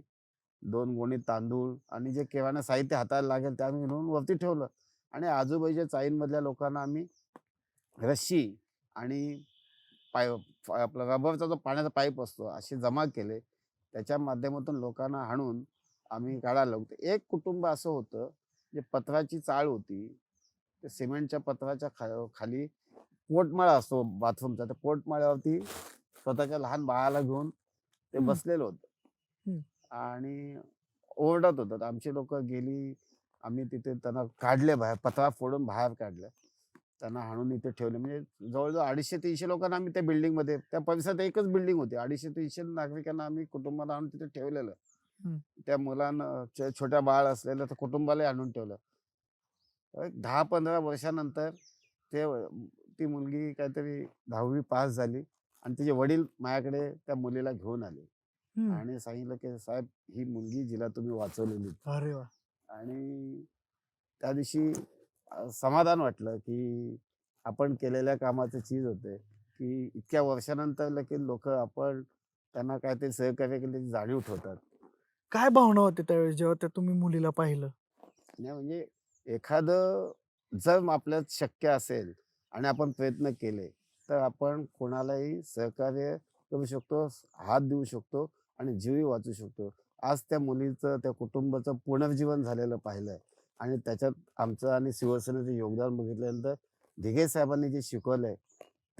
2 गोणी तांदूळ आणि जे किराणा साहित्य हाताळायला लागेल ते आम्ही घेऊन वरती ठेवलं आणि आजूबाजूच्या चाळींमधल्या लोकांना आम्ही रश्शी आणि आपला रबरचा जो पाण्याचा पाईप असतो असे जमा केले. त्याच्या माध्यमातून लोकांना हाणून आम्ही काढायला लागलो. एक कुटुंब असं होतं जे पत्राची चाळ होती, ते सिमेंटच्या पत्राच्या खाली पोटमाळा असतो बाथरूमचा, त्या पोटमाळ्यावरती स्वतःच्या लहान बाळाला घेऊन ते बसलेलं होतं आणि ओरडत होतं. आमची लोक गेली, आम्ही तिथे त्यांना काढले बाहेर, पत्रा फोडून बाहेर काढलं, त्यांना हाणून इथे ठेवले. म्हणजे जवळजवळ 250-300 लोकांना आम्ही त्या बिल्डिंगमध्ये, त्या परिसरात एकच बिल्डिंग होती, 250-300 नागरिकांना आम्ही कुटुंबाला आणून तिथे ठेवलेलं. त्या मुलांना छोट्या बाळ असलेलं त्या कुटुंबाला आणून ठेवलं. 10-15 वर्षानंतर ती मुलगी काहीतरी 10वी पास झाली आणि तिचे वडील माझ्याकडे त्या मुलीला घेऊन आले आणि सांगितलं की साहेब, ही मुलगी जिला तुम्ही वाचवलेली. अरे वा. आणि त्या दिवशी समाधान वाटलं की आपण केलेल्या कामाचं चीज होते की इतक्या वर्षानंतर देखील लोक आपण त्यांना काहीतरी सहकार्य केले त्याची जाणीव ठेवतात. काय भावना होते त्यावेळेस जेव्हा त्या तुम्ही मुलीला पाहिलं? नाही म्हणजे एखादं जर आपल्यात शक्य असेल आणि आपण प्रयत्न केले तर आपण कोणालाही सहकार्य करू शकतो, हात देऊ शकतो आणि जीवही वाचू शकतो. आज त्या मुलीचं, त्या कुटुंबाचं पुनर्जीवन झालेलं पाहिलंय आणि त्याच्यात आमचं आणि शिवसेनेचं योगदान बघितल्यानंतर दिघे साहेबांनी जे शिकवलंय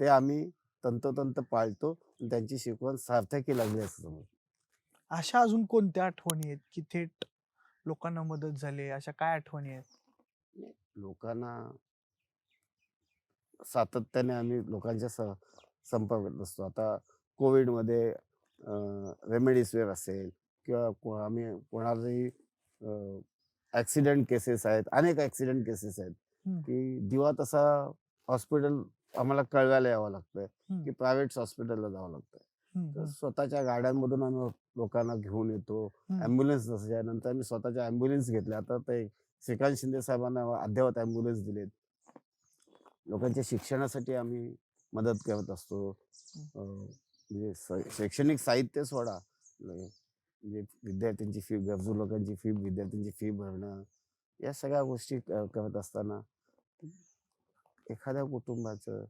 ते आम्ही तंतोतंत पाळतो आणि त्यांची शिकवण सार्थकी लागली असं समजतो. अशा अजून कोणत्या आठवणी आहेत की थेट लोकांना मदत झाली, अशा काय आठवणी आहेत? लोकांना सातत्याने आम्ही लोकांच्या संपर्कात असतो. आता कोविडमध्ये रेमेडिसिवीर असेल किंवा आम्ही कोणालाही ॲक्सिडेंट केसेस आहेत, अनेक ॲक्सिडेंट केसेस आहेत की दिवा तसा हॉस्पिटल आम्हाला कळवायला यावं लागतंय की प्रायव्हेट हॉस्पिटलला जावं लागतंय. तर स्वतःच्या गाड्यांमधून आम्ही लोकांना घेऊन येतो. ॲम्ब्युलन्स नसायच्या, नंतर आम्ही स्वतःच्या ॲम्ब्युलन्स घेतल्या. आता ते श्रीकांत शिंदे साहेबांना अद्ययावत ॲम्ब्युलन्स दिलेत. लोकांच्या शिक्षणासाठी आम्ही मदत करत असतो. म्हणजे शैक्षणिक साहित्य सोडा, म्हणजे विद्यार्थ्यांची फी, गरजू लोकांची फी, विद्यार्थ्यांची फी भरणं, या सगळ्या गोष्टी करत असताना एखाद्या कुटुंबाचं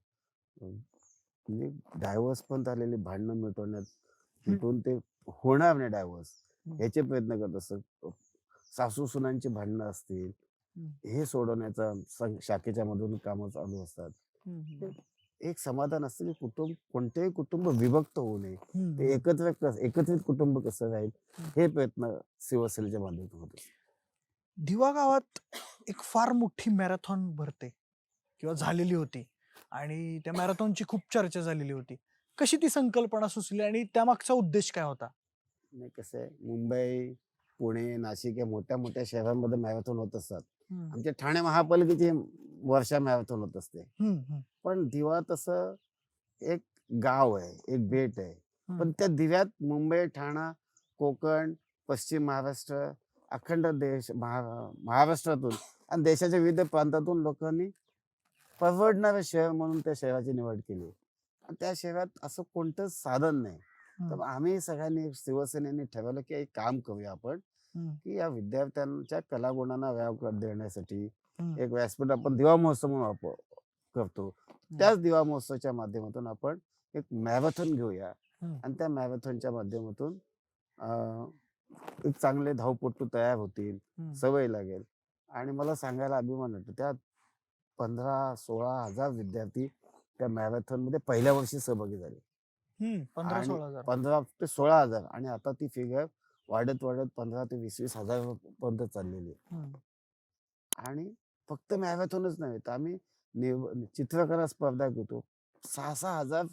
म्हणजे डायव्हर्स पण आलेली भांडणं मिटवून ते होणार नाही डायव्हर्स याचे प्रयत्न करत असतात. सासू सुनांची भांडणं असतील, हे सोडवण्याचा शाखेच्या मधून कामं चालू असतात. एक समाधान असतं की कुटुंब, कोणतेही कुटुंब विभक्त होऊ नये, हम्म, ते एकत्रित कुटुंब कसं राहील, हम्म. हे प्रयत्न शिवसेनेच्या माध्यमातून होत असतात. दिवा गावात एक फार मोठी मॅरेथॉन भरते किंवा झालेली होती आणि त्या मॅरेथॉनची खूप चर्चा झालेली होती. कशी ती संकल्पना सुचली आणि त्यामागचा उद्देश काय होता? नाही, कसं आहे, मुंबई, पुणे, नाशिक या मोठ्या मोठ्या शहरांमध्ये मॅरेथॉन होत असतात. हम्म, आमच्या ठाणे महापालिकेची वर्षा मॅरेथॉन होत असते. हम्म, हम्म, पण दिवा तसं एक गाव आहे, एक बेट आहे. हम्म. पण त्या दिव्यात मुंबई, ठाणा, कोकण, पश्चिम महाराष्ट्र, अखंड देश, महाराष्ट्रातून आणि देशाच्या विविध प्रांतातून लोकांनी परवडणारं शहर म्हणून त्या शहराची निवड केली. आणि त्या शहरात असं कोणतंच साधन नाही. तर हम्म, आम्ही सगळ्यांनी शिवसेनेने ठरवलं की एक काम करूया आपण, हम्म, की या विद्यार्थ्यांच्या कलागुणांना व्याप देण्यासाठी हम्म, एक व्यासपीठ आपण दिवा महोत्सव म्हणून करतो. त्याच दिवा महोत्सवाच्या माध्यमातून आपण एक मॅरेथॉन घेऊया हम्म. आणि त्या मॅरेथॉनच्या माध्यमातून अं, एक चांगले धावपटू तयार होतील, हम्म. सवय लागेल. आणि मला सांगायला अभिमान वाटतो, त्यात 15-16 हजार विद्यार्थी त्या मॅरेथॉन मध्ये पहिल्या वर्षी सहभागी झाले. 15-16 हजार. 15 ते 16 हजार आणि आता ती फिगर वाढत वाढत 15 ते 20 हजार पर्यंत चाललेली आहे. हम्म, आणि फक्त मॅरेथॉनच नव्हे, तर आम्ही चित्रकला स्पर्धा घेतो. 6-6 हजार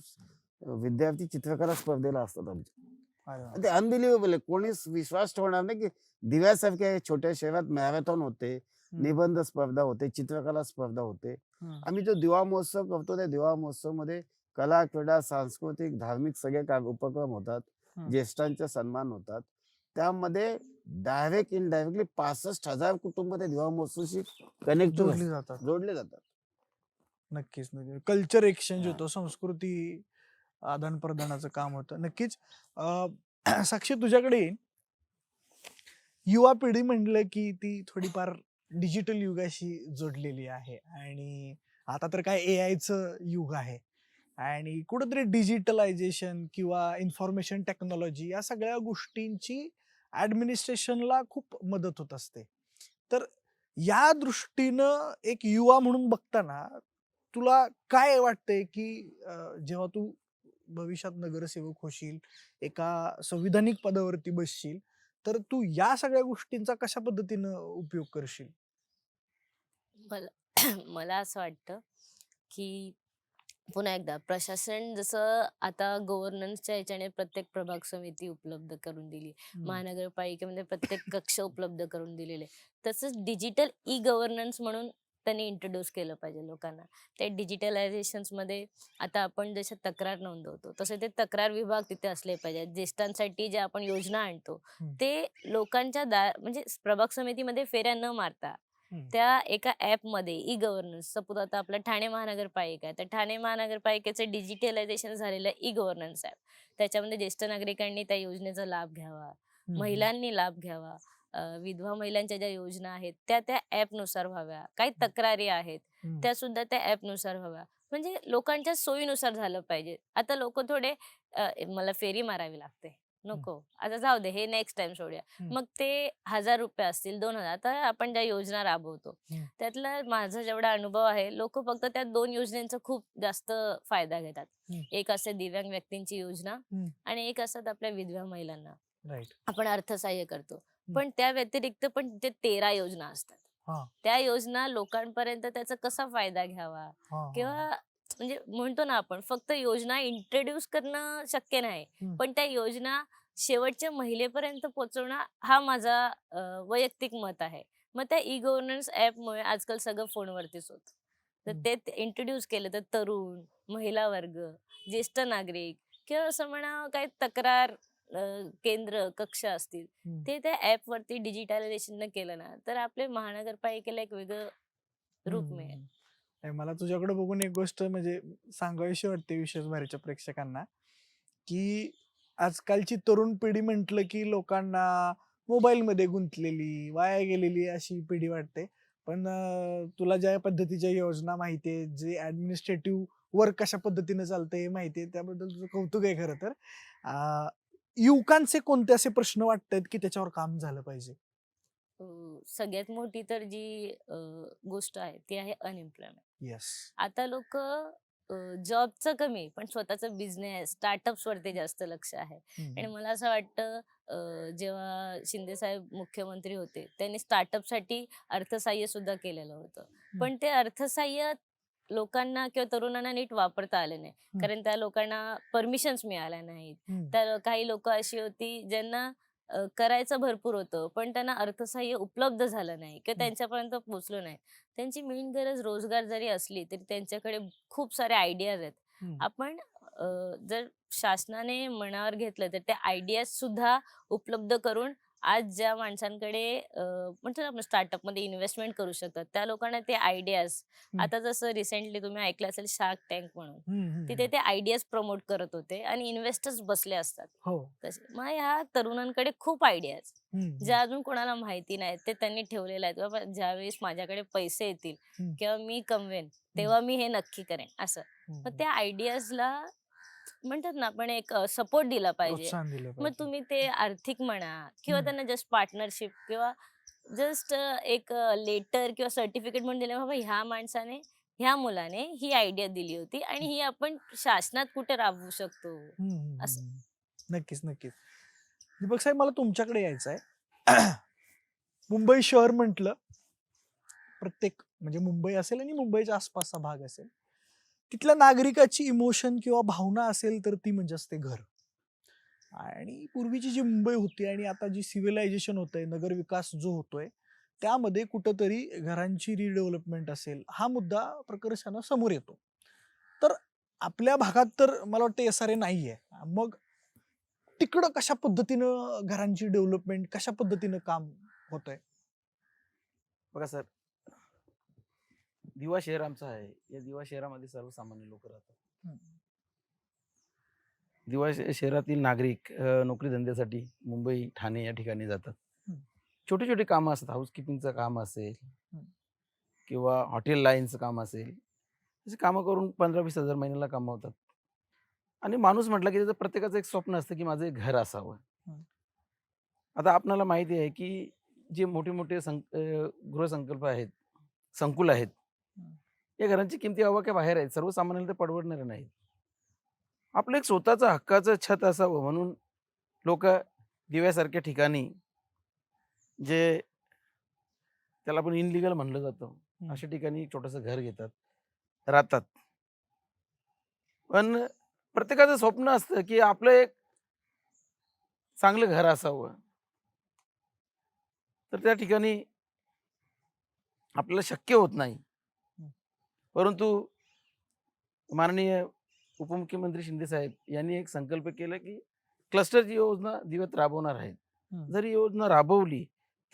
विद्यार्थी चित्रकला स्पर्धेला असतात आमचे. अरे वा. ते अनबिलिव्हेबल आहे. कोणीच विश्वास ठेवणार नाही की दिव्यासारख्या छोट्या शहरात मॅरेथॉन होते, हम्म, निबंध स्पर्धा होते, चित्रकला स्पर्धा होते. हम्म, आम्ही जो दिवा महोत्सव करतो, त्या दिवा महोत्सवमध्ये कला, क्रीडा, सांस्कृतिक, धार्मिक सगळे उपक्रम होतात. हम्म. ज्येष्ठांचे सन्मान होतात. त्यामध्ये डायरेक्ट इनडायरेक्टली 65,000 कुटुंब त्या दिवा महोत्सवाशी कनेक्टेड जोडली जातात. जोडले जातात. नक्कीच नक्कीच कल्चर एक्सचेंज हा. होतो, संस्कृती आदान प्रदानाचं काम होतं नक्कीच. साक्षी, तुझ्याकडे येईन. युवा पिढी म्हणलं की ती थोडीफार डिजिटल युगाशी जोडलेली आहे आणि आता तर काय एआयचं युग आहे आणि कुठंतरी डिजिटलायझेशन किंवा इन्फॉर्मेशन टेक्नॉलॉजी या सगळ्या गोष्टींची ऍडमिनिस्ट्रेशनला खूप मदत होत असते. तर या दृष्टीनं एक युवा म्हणून बघताना तुला काय वाटतंय की जेव्हा तू भविष्यात नगरसेवक होशील, एका संविधानिक पदावरती बसशील, तर तू या सगळ्या गोष्टींचा कशा पद्धतीनं उपयोग करशील? मला मला असं वाटतं की पुन्हा एकदा प्रशासन जसं आता गव्हर्नन्सच्या ह्याच्याने प्रत्येक प्रभाग समिती उपलब्ध करून दिली, महानगरपालिकेमध्ये प्रत्येक कक्ष उपलब्ध करून दिलेले, तसंच डिजिटल ई गव्हर्नन्स म्हणून त्यांनी इंट्रोड्यूस केलं पाहिजे लोकांना. ते मध्ये आता आपण जसं तक्रार नोंदवतो तसे ते तक्रार विभाग तिथे असले पाहिजेत. ज्येष्ठांसाठी जे आपण योजना आणतो हम्म. ते लोकांच्या म्हणजे प्रभाग समितीमध्ये फेऱ्या न मारता हम्म. त्या एका ॲपमध्ये ई गव्हर्नन्स, सपोज आता आपलं ठाणे महानगरपालिका आहे, तर ठाणे महानगरपालिकेचं डिजिटलायझेशन झालेलं ई गव्हर्नन्स ॲप. त्याच्यामध्ये ज्येष्ठ नागरिकांनी त्या योजनेचा लाभ घ्यावा, महिलांनी लाभ घ्यावा, विधवा महिलांच्या ज्या योजना आहेत त्या त्या ॲपनुसार व्हाव्या. काही तक्रारी आहेत त्या सुद्धा त्या ॲपनुसार व्हाव्या. म्हणजे लोकांच्या सोयीनुसार झालं पाहिजे. आता लोक थोडे मला फेरी मारावी लागते, नको आता जाऊ दे, हे नेक्स्ट टाइम सोडूया. मग ते ₹1000 असतील, 2000, तर आपण ज्या योजना राबवतो त्यातला माझा जेवढा अनुभव आहे, लोक फक्त त्या 2 योजनेचा खूप जास्त फायदा घेतात. एक असते दिव्यांग व्यक्तींची योजना आणि एक असतात आपल्या विधवा महिलांना राईट. आपण अर्थसहाय्य करतो. पण त्या व्यतिरिक्त पण ते 13 योजना असतात. हा. त्या योजना लोकांपर्यंत त्याचा कसा फायदा घ्यावा किंवा म्हणजे म्हणतो ना आपण फक्त योजना इंट्रोड्यूस करणं शक्य नाही, पण त्या योजना शेवटच्या महिलेपर्यंत पोहोचवणं हा माझा वैयक्तिक मत आहे. मग त्या ई गव्हर्नन्स ॲपमुळे आजकाल सगळं फोनवरतीच होतं. तर ते इंट्रोड्यूस केलं तर तरुण, महिला वर्ग, ज्येष्ठ नागरिक किंवा असं म्हणा काही तक्रार केंद्र, कक्ष असतील, ते त्या ॲपवरती डिजिटलायझेशन केलं ना, तर आपल्या महानगरपालिकेला एक वेगळं रूप मिळेल. नाही, मला तुझ्याकडे बघून एक गोष्ट म्हणजे सांगावीशी वाटते विशेष भारीच्या प्रेक्षकांना, की आजकालची तरुण पिढी म्हटलं की लोकांना मोबाईलमध्ये गुंतलेली, वाया गेलेली अशी पिढी वाटते. पण तुला ज्या पद्धतीच्या योजना माहिती आहे, जे ऍडमिनिस्ट्रेटिव्ह वर्क कशा पद्धतीने चालतं हे माहिती आहे, त्याबद्दल तुझं कौतुक आहे खरं तर. युवकांचे कोणते असे प्रश्न वाटतात की त्याच्यावर काम झालं पाहिजे? सगळ्यात मोठी तर जी गोष्ट आहे ती आहे अनएम्प्लॉयमेंट. येस. आता लोक जॉबचं कमी पण स्वतःचं बिझनेस स्टार्टअप्स वरती जास्त लक्ष आहे. आणि मला असं वाटतं जेव्हा शिंदे साहेब मुख्यमंत्री होते त्यांनी स्टार्टअप साठी अर्थसहाय्य सुद्धा केलेलं होतं. पण ते अर्थसहाय्य लोकांना किंवा तरुणांना नीट वापरता आले नाही. कारण त्या लोकांना परमिशन्स मिळाल्या नाहीत. तर काही लोक अशी होती ज्यांना करायचं भरपूर होतं पण त्यांना अर्थसहाय्य उपलब्ध झालं नाही किंवा त्यांच्यापर्यंत पोहोचलं नाही. त्यांची मेन गरज रोजगार जरी असली तरी त्यांच्याकडे खूप सारे आयडियाज आहेत. आपण जर शासनाने मनावर घेतलं तर त्या आयडियाज सुद्धा उपलब्ध करून आज ज्या माणसांकडे म्हणतो ना आपण स्टार्टअप मध्ये इन्व्हेस्टमेंट करू शकतात त्या लोकांना ते आयडियाज आता जसं रिसेंटली तुम्ही ऐकलं असेल शार्क टँक म्हणून तिथे ते आयडियाज प्रमोट करत होते आणि इन्व्हेस्टर्स बसले असतात. हो. तसे मग ह्या तरुणांकडे खूप आयडियाज ज्या अजून कोणाला माहिती नाही ते त्यांनी ठेवलेले आहेत. बाबा ज्यावेळेस माझ्याकडे पैसे येतील किंवा मी कमवेन तेव्हा मी हे नक्की करेन असं. मग त्या आयडियाजला म्हणतात ना आपण एक सपोर्ट दिला पाहिजे. प्रोत्साहन दिलं मग पाहिजे. तुम्ही ते आर्थिक म्हणा किंवा त्यांना जस्ट पार्टनरशिप किंवा जस्ट एक लेटर किंवा सर्टिफिकेट म्हणून दिलं बाबा ह्या माणसाने ह्या मुलाने ही आयडिया दिली होती आणि ही आपण शासनात कुठे राबवू शकतो असं. नक्कीच नक्कीच. दीपक साहेब मला तुमच्याकडे यायचं आहे. मुंबई शहर म्हटलं प्रत्येक म्हणजे मुंबई असेल आणि मुंबईच्या आसपासचा भाग असेल तिथल्या नागरिकाची इमोशन किंवा भावना असेल तर ती म्हणजे असते घर. आणि पूर्वीची जी मुंबई होती आणि आता जी सिव्हिलायझेशन होतंय नगर विकास जो होतोय त्यामध्ये कुठंतरी घरांची रिडेव्हलपमेंट असेल हा मुद्दा प्रकर्षानं समोर येतो. तर आपल्या भागात तर मला वाटतं SRA नाहीये. मग तिकडं कशा पद्धतीनं घरांची डेव्हलपमेंट कशा पद्धतीनं काम होतंय? बघा सर, दिवा शहर आमचं आहे. या दिवा शहरामध्ये सर्वसामान्य लोक राहतात. दिवा शहरातील नागरिक नोकरी धंद्यासाठी मुंबई ठाणे या ठिकाणी जातात. छोटी छोटी कामं असतात. हाऊसकीपिंगचं काम असेल किंवा हॉटेल लाईनचं काम असेल अशी कामं करून 15-20 हजार महिन्याला कमावतात. आणि माणूस म्हटलं की त्याचं प्रत्येकाचं एक स्वप्न असतं की माझं एक घर असावं. आता आपल्याला माहिती आहे की जे मोठे मोठे गृहसंकल्प आहेत, संकुल आहेत, या घरांची किमती अवाक्या बाहेर आहेत. सर्वसामान्यांना ते परवडणारे नाहीत. आपलं एक स्वतःचं हक्काचं छत असावं म्हणून लोक दिव्यासारख्या ठिकाणी जे त्याला आपण इनलिगल म्हणलं जातं अशा ठिकाणी एक छोटंसं घर घेतात, राहतात. पण प्रत्येकाचं स्वप्न असतं की आपलं एक चांगलं घर असावं. तर त्या ठिकाणी आपल्याला शक्य होत नाही. परंतु माननीय उपमुख्यमंत्री शिंदे साहेब यांनी एक संकल्प केला की क्लस्टरची योजना दिव्यात राबवणार आहेत. जर ही योजना राबवली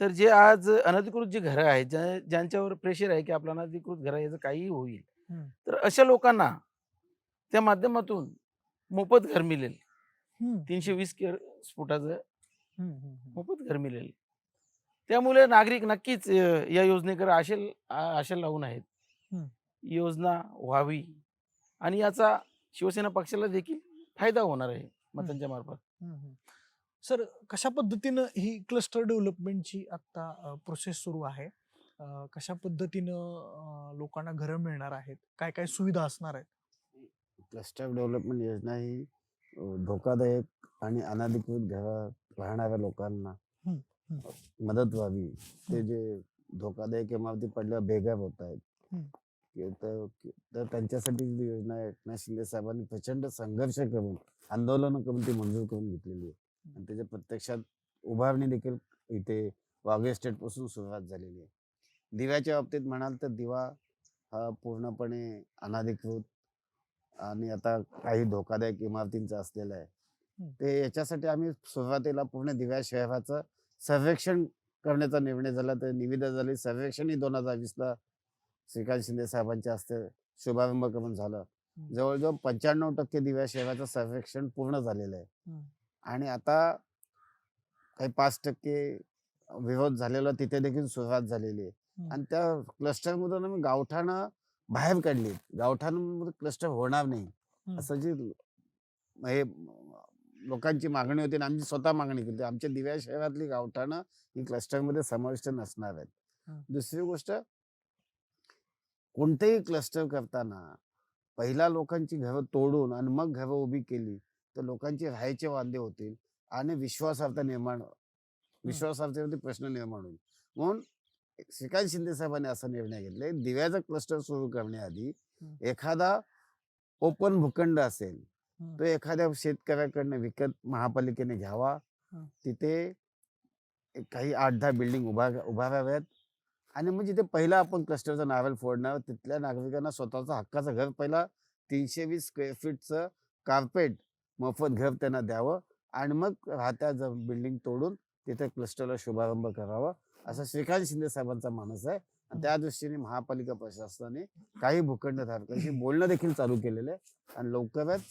तर जे आज अनधिकृत जी घरं आहेत ज्यांच्यावर प्रेशर आहे की आपलं अनधिकृत घर आहे याचं काहीही होईल तर अशा लोकांना त्या माध्यमातून मोफत घर मिळेल. 320 स्फोटाचं मोफत घर मिळेल. त्यामुळे नागरिक नक्कीच या योजनेकडे आशा लावून आहेत. योजना व्हावी आणि याचा शिवसेना पक्षाला देखील फायदा होणार आहे मतांच्या मार्फत. सर कशा पद्धतीनं ही क्लस्टर डेव्हलपमेंटची आता प्रोसेस सुरू आहे? कशा पद्धतीनं लोकांना घरं मिळणार आहेत? काय काय सुविधा असणार आहेत? क्लस्टर डेव्हलपमेंट योजना ही धोकादायक आणि अनधिकृत घरात राहणाऱ्या लोकांना मदत व्हावी. ते जे धोकादायक इमारती पडल्या बेघर होत आहेत तर त्यांच्यासाठी जी योजना आहे एकनाथ शिंदे साहेबांनी प्रचंड संघर्ष करून आंदोलन करून ती मंजूर करून घेतलेली आहे. आणि त्याच्या प्रत्यक्षात उभारणी देखील इथे वाघे स्टेट पासून सुरुवात झालेली आहे. दिव्याच्या बाबतीत म्हणाल तर दिवा हा पूर्णपणे अनधिकृत आणि आता काही धोकादायक इमारतींचा असलेला आहे. ते याच्यासाठी आम्ही सुरुवातीला पूर्ण दिव्या शहराचं सर्वेक्षण करण्याचा निर्णय झाला. तर निविदा झाली. सर्वेक्षणही 2020ला श्रीकांत शिंदे साहेबांच्या हस्ते शुभारंभ करून झालं. जवळजवळ 95% दिव्या शहराचं सर्वेक्षण पूर्ण झालेलं आहे. आणि आता काही 5% विरोध झालेला तिथे देखील सुरुवात झालेली आहे. आणि त्या क्लस्टरमधून आम्ही गावठाणं बाहेर काढली. गावठाणांमध्ये क्लस्टर होणार नाही असं जी हे लोकांची मागणी होती आणि आम्ही स्वतः मागणी केली. आमच्या दिव्या शहरातली गावठाणं ही क्लस्टरमध्ये समाविष्ट नसणार आहेत. दुसरी गोष्ट कोणतेही क्लस्टर करताना पहिला लोकांची घरं तोडून आणि मग घरं उभी केली तर लोकांचे राहायचे वांदे होतील आणि विश्वासार्हतेवरती प्रश्न निर्माण होईल. म्हणून श्रीकांत शिंदे साहेबांनी असा निर्णय घेतलाय, दिव्याचं क्लस्टर सुरू करण्याआधी एखादा ओपन भूखंड असेल तो एखाद्या शेतकऱ्याकडनं विकत महापालिकेने घ्यावा. तिथे काही 8-10 बिल्डिंग उभाराव्यात आणि मग जिथे पहिला आपण क्लस्टरचं नारळ फोडणार तिथल्या नागरिकांना स्वतःचं हक्काचं घर, पहिला 320 स्क्वेअर फीटचं कार्पेट मोफत घर त्यांना द्यावं आणि मग राहत्या बिल्डिंग तोडून तिथे क्लस्टरला शुभारंभ करावा, असा श्रीकांत शिंदे साहेबांचा मानस आहे. आणि त्या दृष्टीने महापालिका प्रशासनाने काही भूखंडधारकांशी बोलणं देखील चालू केलेलं आहे आणि लवकरच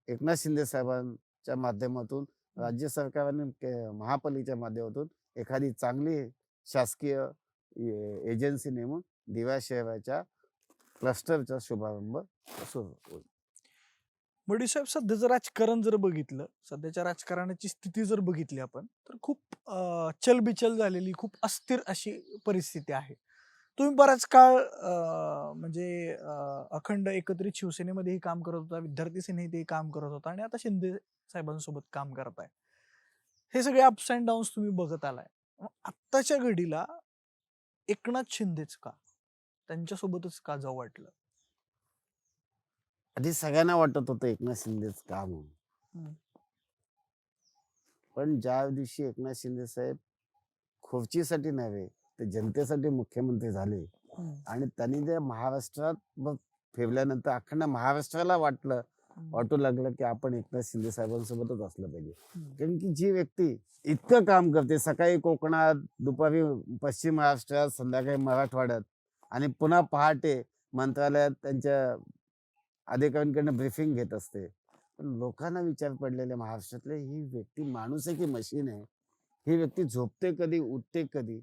एकनाथ शिंदे साहेबांच्या माध्यमातून राज्य सरकारने महापालिकेच्या माध्यमातून एखादी चांगली शासकीय एजन्सी नेमून दिव्या शहराच्या क्लस्टरचा शुभारंभ सुरू होईल. बडी साहेब, सध्याचं राजकारण जर बघितलं, सध्याच्या राजकारणाची स्थिती जर बघितली आपण, तर खूप चलबिचल झालेली, खूप अस्थिर अशी परिस्थिती आहे. तुम्ही बराच काळ म्हणजे अखंड एकत्रित शिवसेनेमध्येही काम करत होता, विद्यार्थी सेनेतही काम करत होता आणि आता शिंदे साहेबांसोबत काम करताय. हे सगळे अप्स अँड डाऊन्स तुम्ही बघत आलाय. आत्ताच्या घडीला एकनाथ शिंदेच का, त्यांच्यासोबतच का जाऊ वाटलं? आधी सगळ्यांना वाटत होतं एकनाथ शिंदेच काम म्हणून, पण ज्या दिवशी एकनाथ शिंदे साहेब खुर्चीसाठी नव्हे तर जनतेसाठी मुख्यमंत्री झाले आणि त्यांनी जे महाराष्ट्रात फिरल्यानंतर अखंड महाराष्ट्राला वाटू लागलं की आपण एकनाथ शिंदे साहेबांसोबतच असलं पाहिजे. कारण की जी व्यक्ती इतकं काम करते, सकाळी कोकणात, दुपारी पश्चिम महाराष्ट्रात, संध्याकाळी मराठवाड्यात आणि पुन्हा पहाटे मंत्रालयात त्यांच्या अधिकाऱ्यांकडनं ब्रीफिंग घेत असते, पण लोकांना विचार पडलेले महाराष्ट्रातले, ही व्यक्ती माणूस आहे की मशीन आहे? ही व्यक्ती झोपते कधी, उठते कधी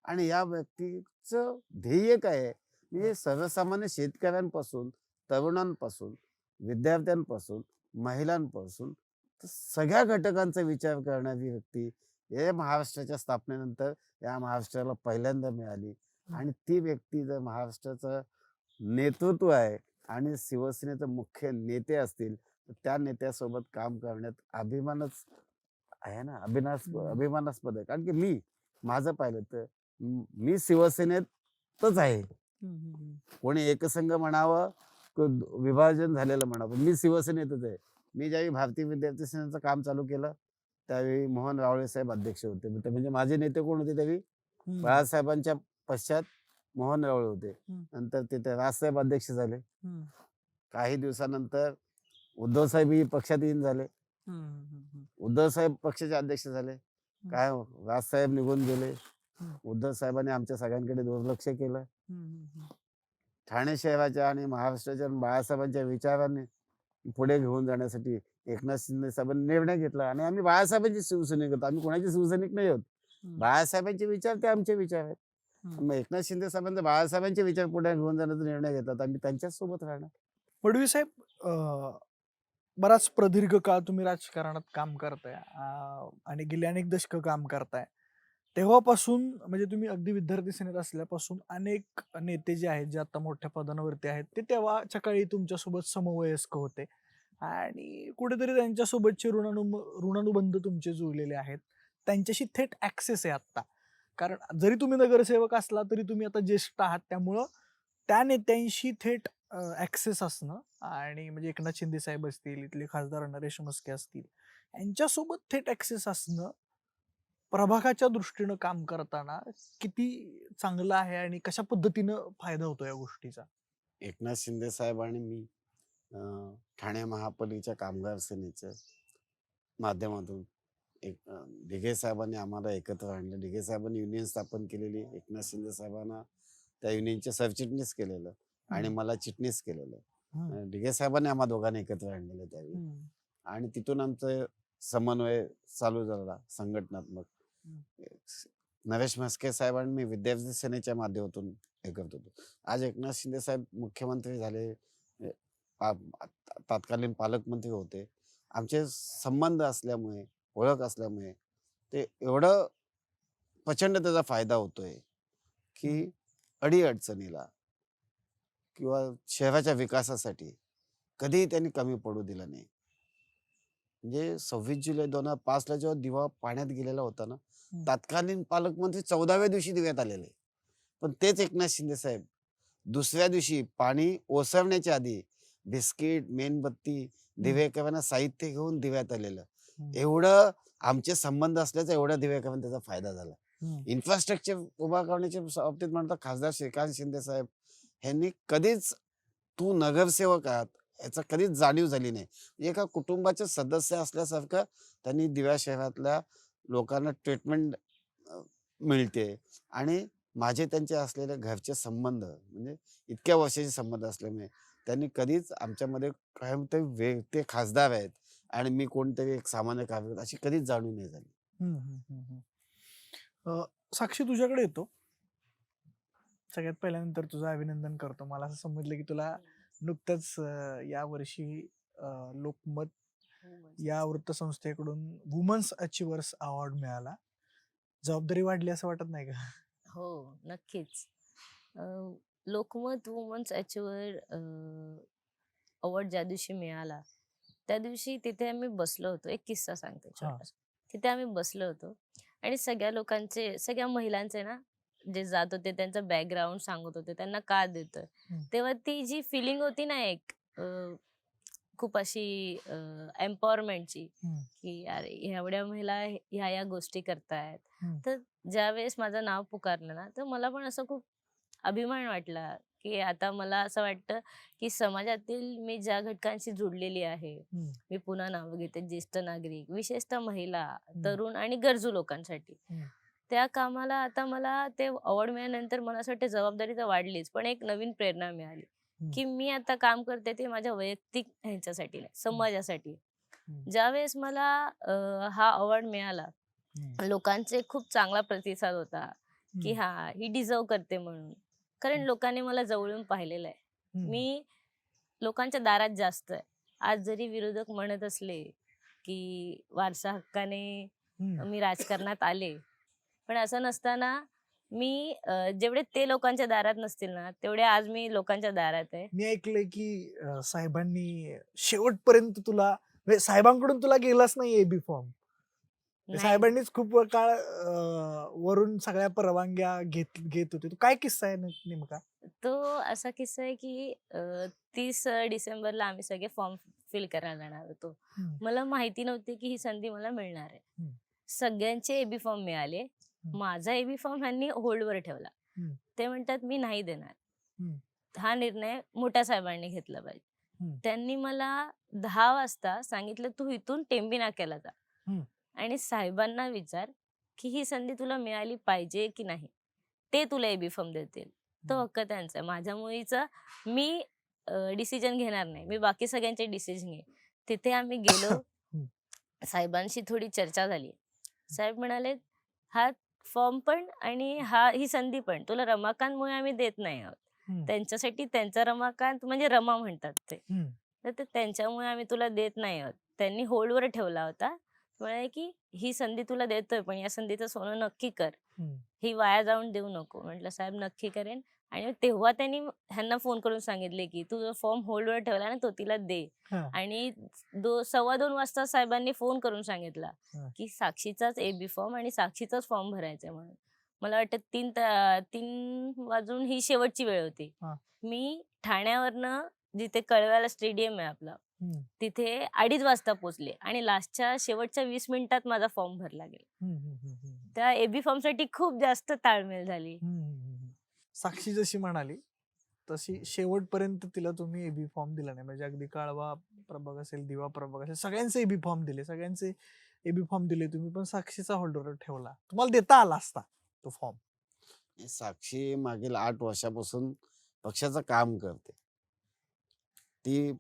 आणि या व्यक्तीचं ध्येय काय आहे? म्हणजे सर्वसामान्य शेतकऱ्यांपासून, तरुणांपासून, विद्यार्थ्यांपासून, महिलांपासून सगळ्या घटकांचा विचार करणारी व्यक्ती या महाराष्ट्राच्या स्थापनेनंतर या महाराष्ट्राला पहिल्यांदा मिळाली. आणि ती व्यक्ती जर महाराष्ट्राचं नेतृत्व आहे आणि शिवसेनेचे मुख्य नेते असतील तर त्या नेत्यासोबत काम करण्यात अभिमानच आहे ना, अभिमानास्पद आहे. कारण की माझं पाहिलं तर मी शिवसेनेतच आहे. कोणी एकसंघ म्हणावं, विभाजन झालेलं म्हणावं, मी शिवसेनेतच आहे. मी ज्यावेळी भारतीय विद्यार्थी सेनेचं काम चालू केलं त्यावेळी मोहन रावळे साहेब अध्यक्ष होते. म्हणजे माझे नेते कोण होते त्यावेळी? बाळासाहेबांच्या पश्चात मोहन रावळे होते. नंतर तिथे राजसाहेब अध्यक्ष झाले. काही दिवसानंतर उद्धव साहेब पक्षात इन झाले. उद्धव साहेब पक्षाचे अध्यक्ष झाले. काय राजसाहेब निघून गेले. उद्धव साहेबांनी आमच्या सगळ्यांकडे दुर्लक्ष केलं. ठाणे शहराच्या आणि महाराष्ट्राच्या बाळासाहेबांच्या विचारांनी पुढे घेऊन जाण्यासाठी एकनाथ शिंदे साहेबांनी निर्णय घेतला आणि आम्ही बाळासाहेबांची शिवसैनिक होतो. आम्ही कोणाचे शिवसैनिक नाही आहोत. बाळासाहेबांचे विचार ते आमचे विचार आहेत. मग एकनाथ शिंदे साहेबांनी बाळासाहेबांचे विचार पुढे घेऊन जाण्याचा निर्णय घेतला तर आम्ही त्यांच्याच सोबत राहणार. पडवी साहेब, बराच प्रदीर्घ काळ तुम्ही राजकारणात काम करताय आणि गेली अनेक दशकं काम करताय. तेव्हापासून म्हणजे तुम्ही अगदी विद्यार्थी सेनेत असल्यापासून अनेक नेते जे आहेत, जे आता मोठ्या पदांवरती आहेत, ते तेव्हाच्या काळी तुमच्यासोबत समवयस्क होते आणि कुठेतरी त्यांच्यासोबतचे ऋणानुबंध तुमचे जुळलेले आहेत. त्यांच्याशी थेट ऍक्सेस आहे आत्ता. कारण जरी तुम्ही नगरसेवक असला तरी तुम्ही आता ज्येष्ठ आहात, त्यामुळं त्या नेत्यांशी थेट ऍक्सेस असणं आणि म्हणजे एकनाथ शिंदे साहेब असतील, इथले खासदार नरेश म्हस्के असतील, यांच्यासोबत थेट ऍक्सेस असणं प्रभागाच्या दृष्टीनं काम करताना किती चांगलं आहे आणि कशा पद्धतीनं फायदा होतो या गोष्टीचा? एकनाथ शिंदे साहेब आणि मी ठाणे महापालिकेच्या कामगार सेनेच्या माध्यमातून दिघे साहेबांनी आम्हाला एकत्र आणलं. दिघे साहेबांनी युनियन स्थापन केलेली. एकनाथ शिंदे साहेबांना त्या युनियनचे सरचिटणीस केलेलं आणि मला चिटणीस केलेलं. दिघे साहेबांनी आम्हा दोघांना एकत्र आणलेलं त्यावेळी आणि तिथून आमचं समन्वय चालू झाला संघटनात्मक. नरेश म्हस्के साहेबांनी मी विद्यार्थी सेनेच्या माध्यमातून हे करत होतो. आज एकनाथ शिंदे साहेब मुख्यमंत्री झाले, तत्कालीन पालकमंत्री होते. आमचे संबंध असल्यामुळे, ओळख असल्यामुळे ते एवढं प्रचंड त्याचा फायदा होतोय की अडीअडचणीला किंवा शहराच्या विकासासाठी कधीही त्यांनी कमी पडू दिलं नाही. म्हणजे 26 जुलै 2005ला जेव्हा दिवा पाण्यात गेलेला होता ना, तत्कालीन पालकमंत्री 14व्या दिवशी दिव्यात आलेले. पण तेच एकनाथ शिंदे साहेब दुसऱ्या दिवशी पाणी ओसरण्याच्या आधी बिस्किट, मेणबत्ती, दिवेकरांना साहित्य घेऊन दिव्यात आलेलं. एवढं आमचे संबंध असल्याचा एवढ्या दिवेकरांना त्याचा फायदा झाला. इन्फ्रास्ट्रक्चर उभा करण्याच्या बाबतीत म्हणतात खासदार श्रीकांत शिंदे साहेब यांनी कधीच तू नगरसेवक आहात याचा कधीच जाणीव झाली नाही. एका कुटुंबाचे सदस्य असल्यासारखं त्यांनी दिव्या शहरातल्या लोकांना ट्रीटमेंट मिळते. आणि माझे त्यांचे असलेले घरचे संबंध म्हणजे इतक्या वर्षाचे संबंध असल्यामुळे त्यांनी कधीच आमच्यामध्ये कायम ते खासदार आहेत आणि मी कोणतरी एक सामान्य कार्यकर्ता अशी कधीच जाणीव नाही झाली. साक्षी तुझ्याकडे येतो. सगळ्यात पहिल्यानंतर तुझं अभिनंदन करतो. मला असं समजलं की तुला नुकतंच या वर्षी लोकमत या वृत्तसंस्थेकडून वुमन्स अचिव्हर्स अवॉर्ड मिळाला. जबाबदारी वाढली असं वाटत नाही का? हो, नक्कीच. लोकमत वुमन्स अचिव्हर अवॉर्ड ज्या दिवशी मिळाला त्या दिवशी तिथे आम्ही बसलो होतो. एक किस्सा सांगते छोटासा. तिथे आम्ही बसलो होतो आणि सगळ्या महिलांचे ना जे जात होते त्यांचं बॅकग्राऊंड सांगत होते त्यांना का देतोय. तेव्हा ती जी फिलिंग होती ना एक खूप अशी एम्पॉवरमेंटची की अरे एवढ्या महिला ह्या गोष्टी करतायत. तर ज्यावेळेस माझं नाव पुकारलं ना तर मला पण असं खूप अभिमान वाटला की आता मला असं वाटतं की समाजातील मी ज्या घटकांशी जुडलेली आहे, मी पुन्हा नाव घेते, ज्येष्ठ नागरिक, विशेषतः महिला, तरुण आणि गरजू लोकांसाठी, त्या कामाला आता मला ते अवॉर्ड मिळाल्यानंतर मला असं वाटतं जबाबदारी तर वाढलीच, पण एक नवीन प्रेरणा मिळाली की मी आता काम करते ते माझ्या वैयक्तिक ह्याच्यासाठी नाही, समाजासाठी. ज्यावेळेस मला हा अवॉर्ड मिळाला लोकांचे खूप चांगला प्रतिसाद होता की हा ही डिझर्व करते म्हणून. कारण लोकांनी मला जवळून पाहिलेलं आहे. मी लोकांच्या दारात जास्त आहे. आज जरी विरोधक म्हणत असले की वारसा हक्काने मी राजकारणात आले, पण असं नसताना मी जेवढे ते लोकांच्या दारात नसतील ना तेवढे आज मी लोकांच्या दारात आहे. मी ऐकलंय की साहेबांनी शेवटपर्यंत तुला म्हणजे साहेबांकडून तुला गेलाच नाही एबी फॉर्म. नाही. साहेबांनीच खूप काळ वरून सगळ्या परवानग्या घेत होते. तो काय किस्सा आहे नेमका? तो असा किस्सा आहे की 30 डिसेंबरला आम्ही सगळे फॉर्म फिल करायला जाणार होतो. मला माहिती नव्हती की ही संधी मला मिळणार आहे. सगळ्यांचे एबी फॉर्म मिळाले. माझा एबी फॉर्म ह्यांनी होल्डवर ठेवला. ते म्हणतात मी नाही देणार. हा निर्णय मोठ्या साहेबांनी घेतला पाहिजे. त्यांनी मला 10 वाजता सांगितलं तू इथून टेंबी नाक्याला जा आणि साहेबांना विचार की ही संधी तुला मिळाली पाहिजे की नाही, ते तुला एबी फॉर्म देतील. तो हक्क त्यांचा आहे. माझ्या मुलीचा मी डिसिजन घेणार नाही, मी बाकी सगळ्यांचे डिसिजन घे. तिथे आम्ही गेलो. साहेबांशी थोडी चर्चा झाली. साहेब म्हणाले हा फॉर्म पण आणि ही संधी पण तुला रमाकांतमुळे आम्ही देत नाही आहोत. त्यांच्यासाठी त्यांचा रमाकांत म्हणजे रमा म्हणतात ते, तर त्यांच्यामुळे आम्ही तुला देत नाही आहोत. त्यांनी होल्डवर ठेवला होता. म्हणाले की ही संधी तुला देतोय पण या संधीचं सोनं नक्की कर, ही वाया जाऊन देऊ नको. म्हटलं साहेब नक्की करेन. आणि तेव्हा त्यांनी ह्यांना फोन करून सांगितले की तू जो फॉर्म होल्डवर ठेवला ना तो तिला दे. आणि 2:15 वाजता साहेबांनी फोन करून सांगितला की साक्षीचाच एबी फॉर्म आणि साक्षीचाच फॉर्म भरायचा म्हणून. मला वाटतं 3 वाजून ही शेवटची वेळ होती. मी ठाण्यावरनं जिथे कळव्याला स्टेडियम आहे आपलं तिथे 2:30 वाजता पोहोचले आणि लास्टच्या शेवटच्या 20 मिनिटात माझा फॉर्म भरला गेला. त्या एबी फॉर्म साठी खूप जास्त ताळमेळ झाली. साक्षी जशी म्हणाली तशी शेवटपर्यंत तिला तुम्ही एबी फॉर्म दिला नाही. म्हणजे अगदी काळवा प्रभाग असेल, दिवा प्रभाग असेल, सगळ्यांचे एबी फॉर्म दिले, सगळ्यांचे एबी फॉर्म दिले तुम्ही, पण साक्षीचा होल्डर ठेवला. तुम्हाला देता आला असता तो फॉर्म. साक्षी मागील 8 वर्षापासून पक्षाचं काम करते. ती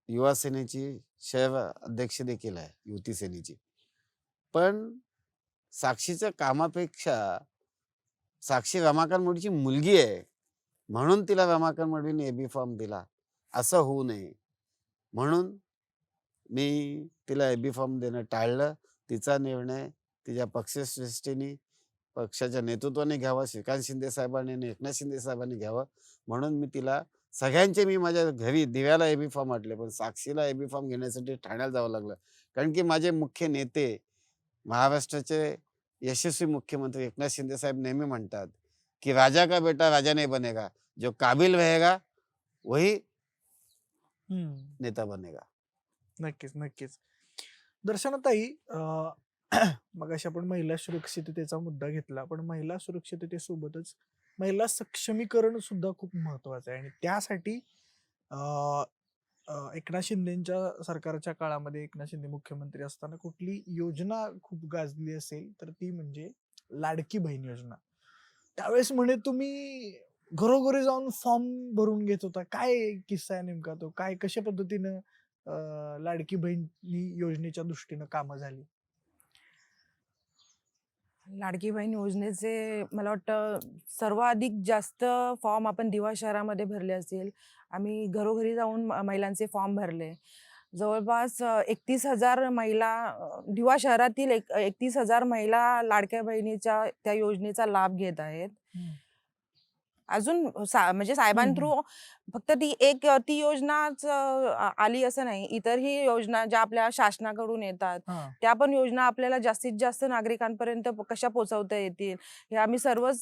युवा सेनेची शहर अध्यक्ष देखील आहे, युती सेनेची. पण साक्षीच्या कामापेक्षा साक्षी रमाकांत मोडीची मुलगी आहे म्हणून तिला रमाकांत मोडीने एबी फॉर्म दिला असं होऊ नये म्हणून मी तिला एबी फॉर्म देणं टाळलं. तिचा निर्णय तिच्या पक्षश्रेष्ठींनी पक्षाच्या नेतृत्वाने घ्यावा, श्रीकांत शिंदे साहेबांनी आणि एकनाथ शिंदे साहेबांनी घ्यावा म्हणून मी तिला सगळ्यांचे मी माझ्या घरी दिव्याला एबी फॉर्म वाटले, पण साक्षीला एबी फॉर्म घेण्यासाठी ठाण्याला जावं लागलं. कारण की माझे मुख्य नेते, महाराष्ट्राचे यशस्वी मुख्यमंत्री एकनाथ शिंदे साहेब नेहमी म्हणतात, की "राजा का बेटा राजा नहीं बनेगा, जो काबिल रहेगा वही नेता बनेगा." नक्कीच नक्कीच. दर्शनाताई, मगाशी आपण महिला सुरक्षिततेचा मुद्दा घेतला, पण महिला सुरक्षिततेसोबतच महिला सक्षमीकरण सुद्धा खूप महत्वाचं आहे आणि त्यासाठी अ, एकनाथ शिंदेच्या सरकारच्या काळामध्ये एकनाथ शिंदे मुख्यमंत्री असताना कुठली योजना खूप गाजली असेल तर ती म्हणजे लाडकी बहीण योजना. त्यावेळेस म्हणे तुम्ही घरोघरी जाऊन फॉर्म भरून घेत होता. काय किस्सा आहे नेमका तो? काय कशा पद्धतीनं लाडकी बहीण ही योजनेच्या दृष्टीनं कामं झाली? लाडकी बहीण योजनेचे मला वाटतं सर्वाधिक जास्त फॉर्म आपण दिवा शहरामध्ये भरले असतील. आम्ही घरोघरी जाऊन महिलांचे फॉर्म भरले. जवळपास 31,000 महिला, दिवा शहरातील 31,000 महिला लाडक्या बहिणीच्या त्या योजनेचा लाभ घेत आहेत. हम्म. अजून म्हणजे हम्म, साहेबांथ्रू फक्त ती योजनाच आली असं नाही. इतरही योजना ज्या आपल्या शासनाकडून येतात, हा. त्या पण योजना आपल्याला जास्तीत जास्त नागरिकांपर्यंत कशा पोहोचवता येतील, हे आम्ही सर्वच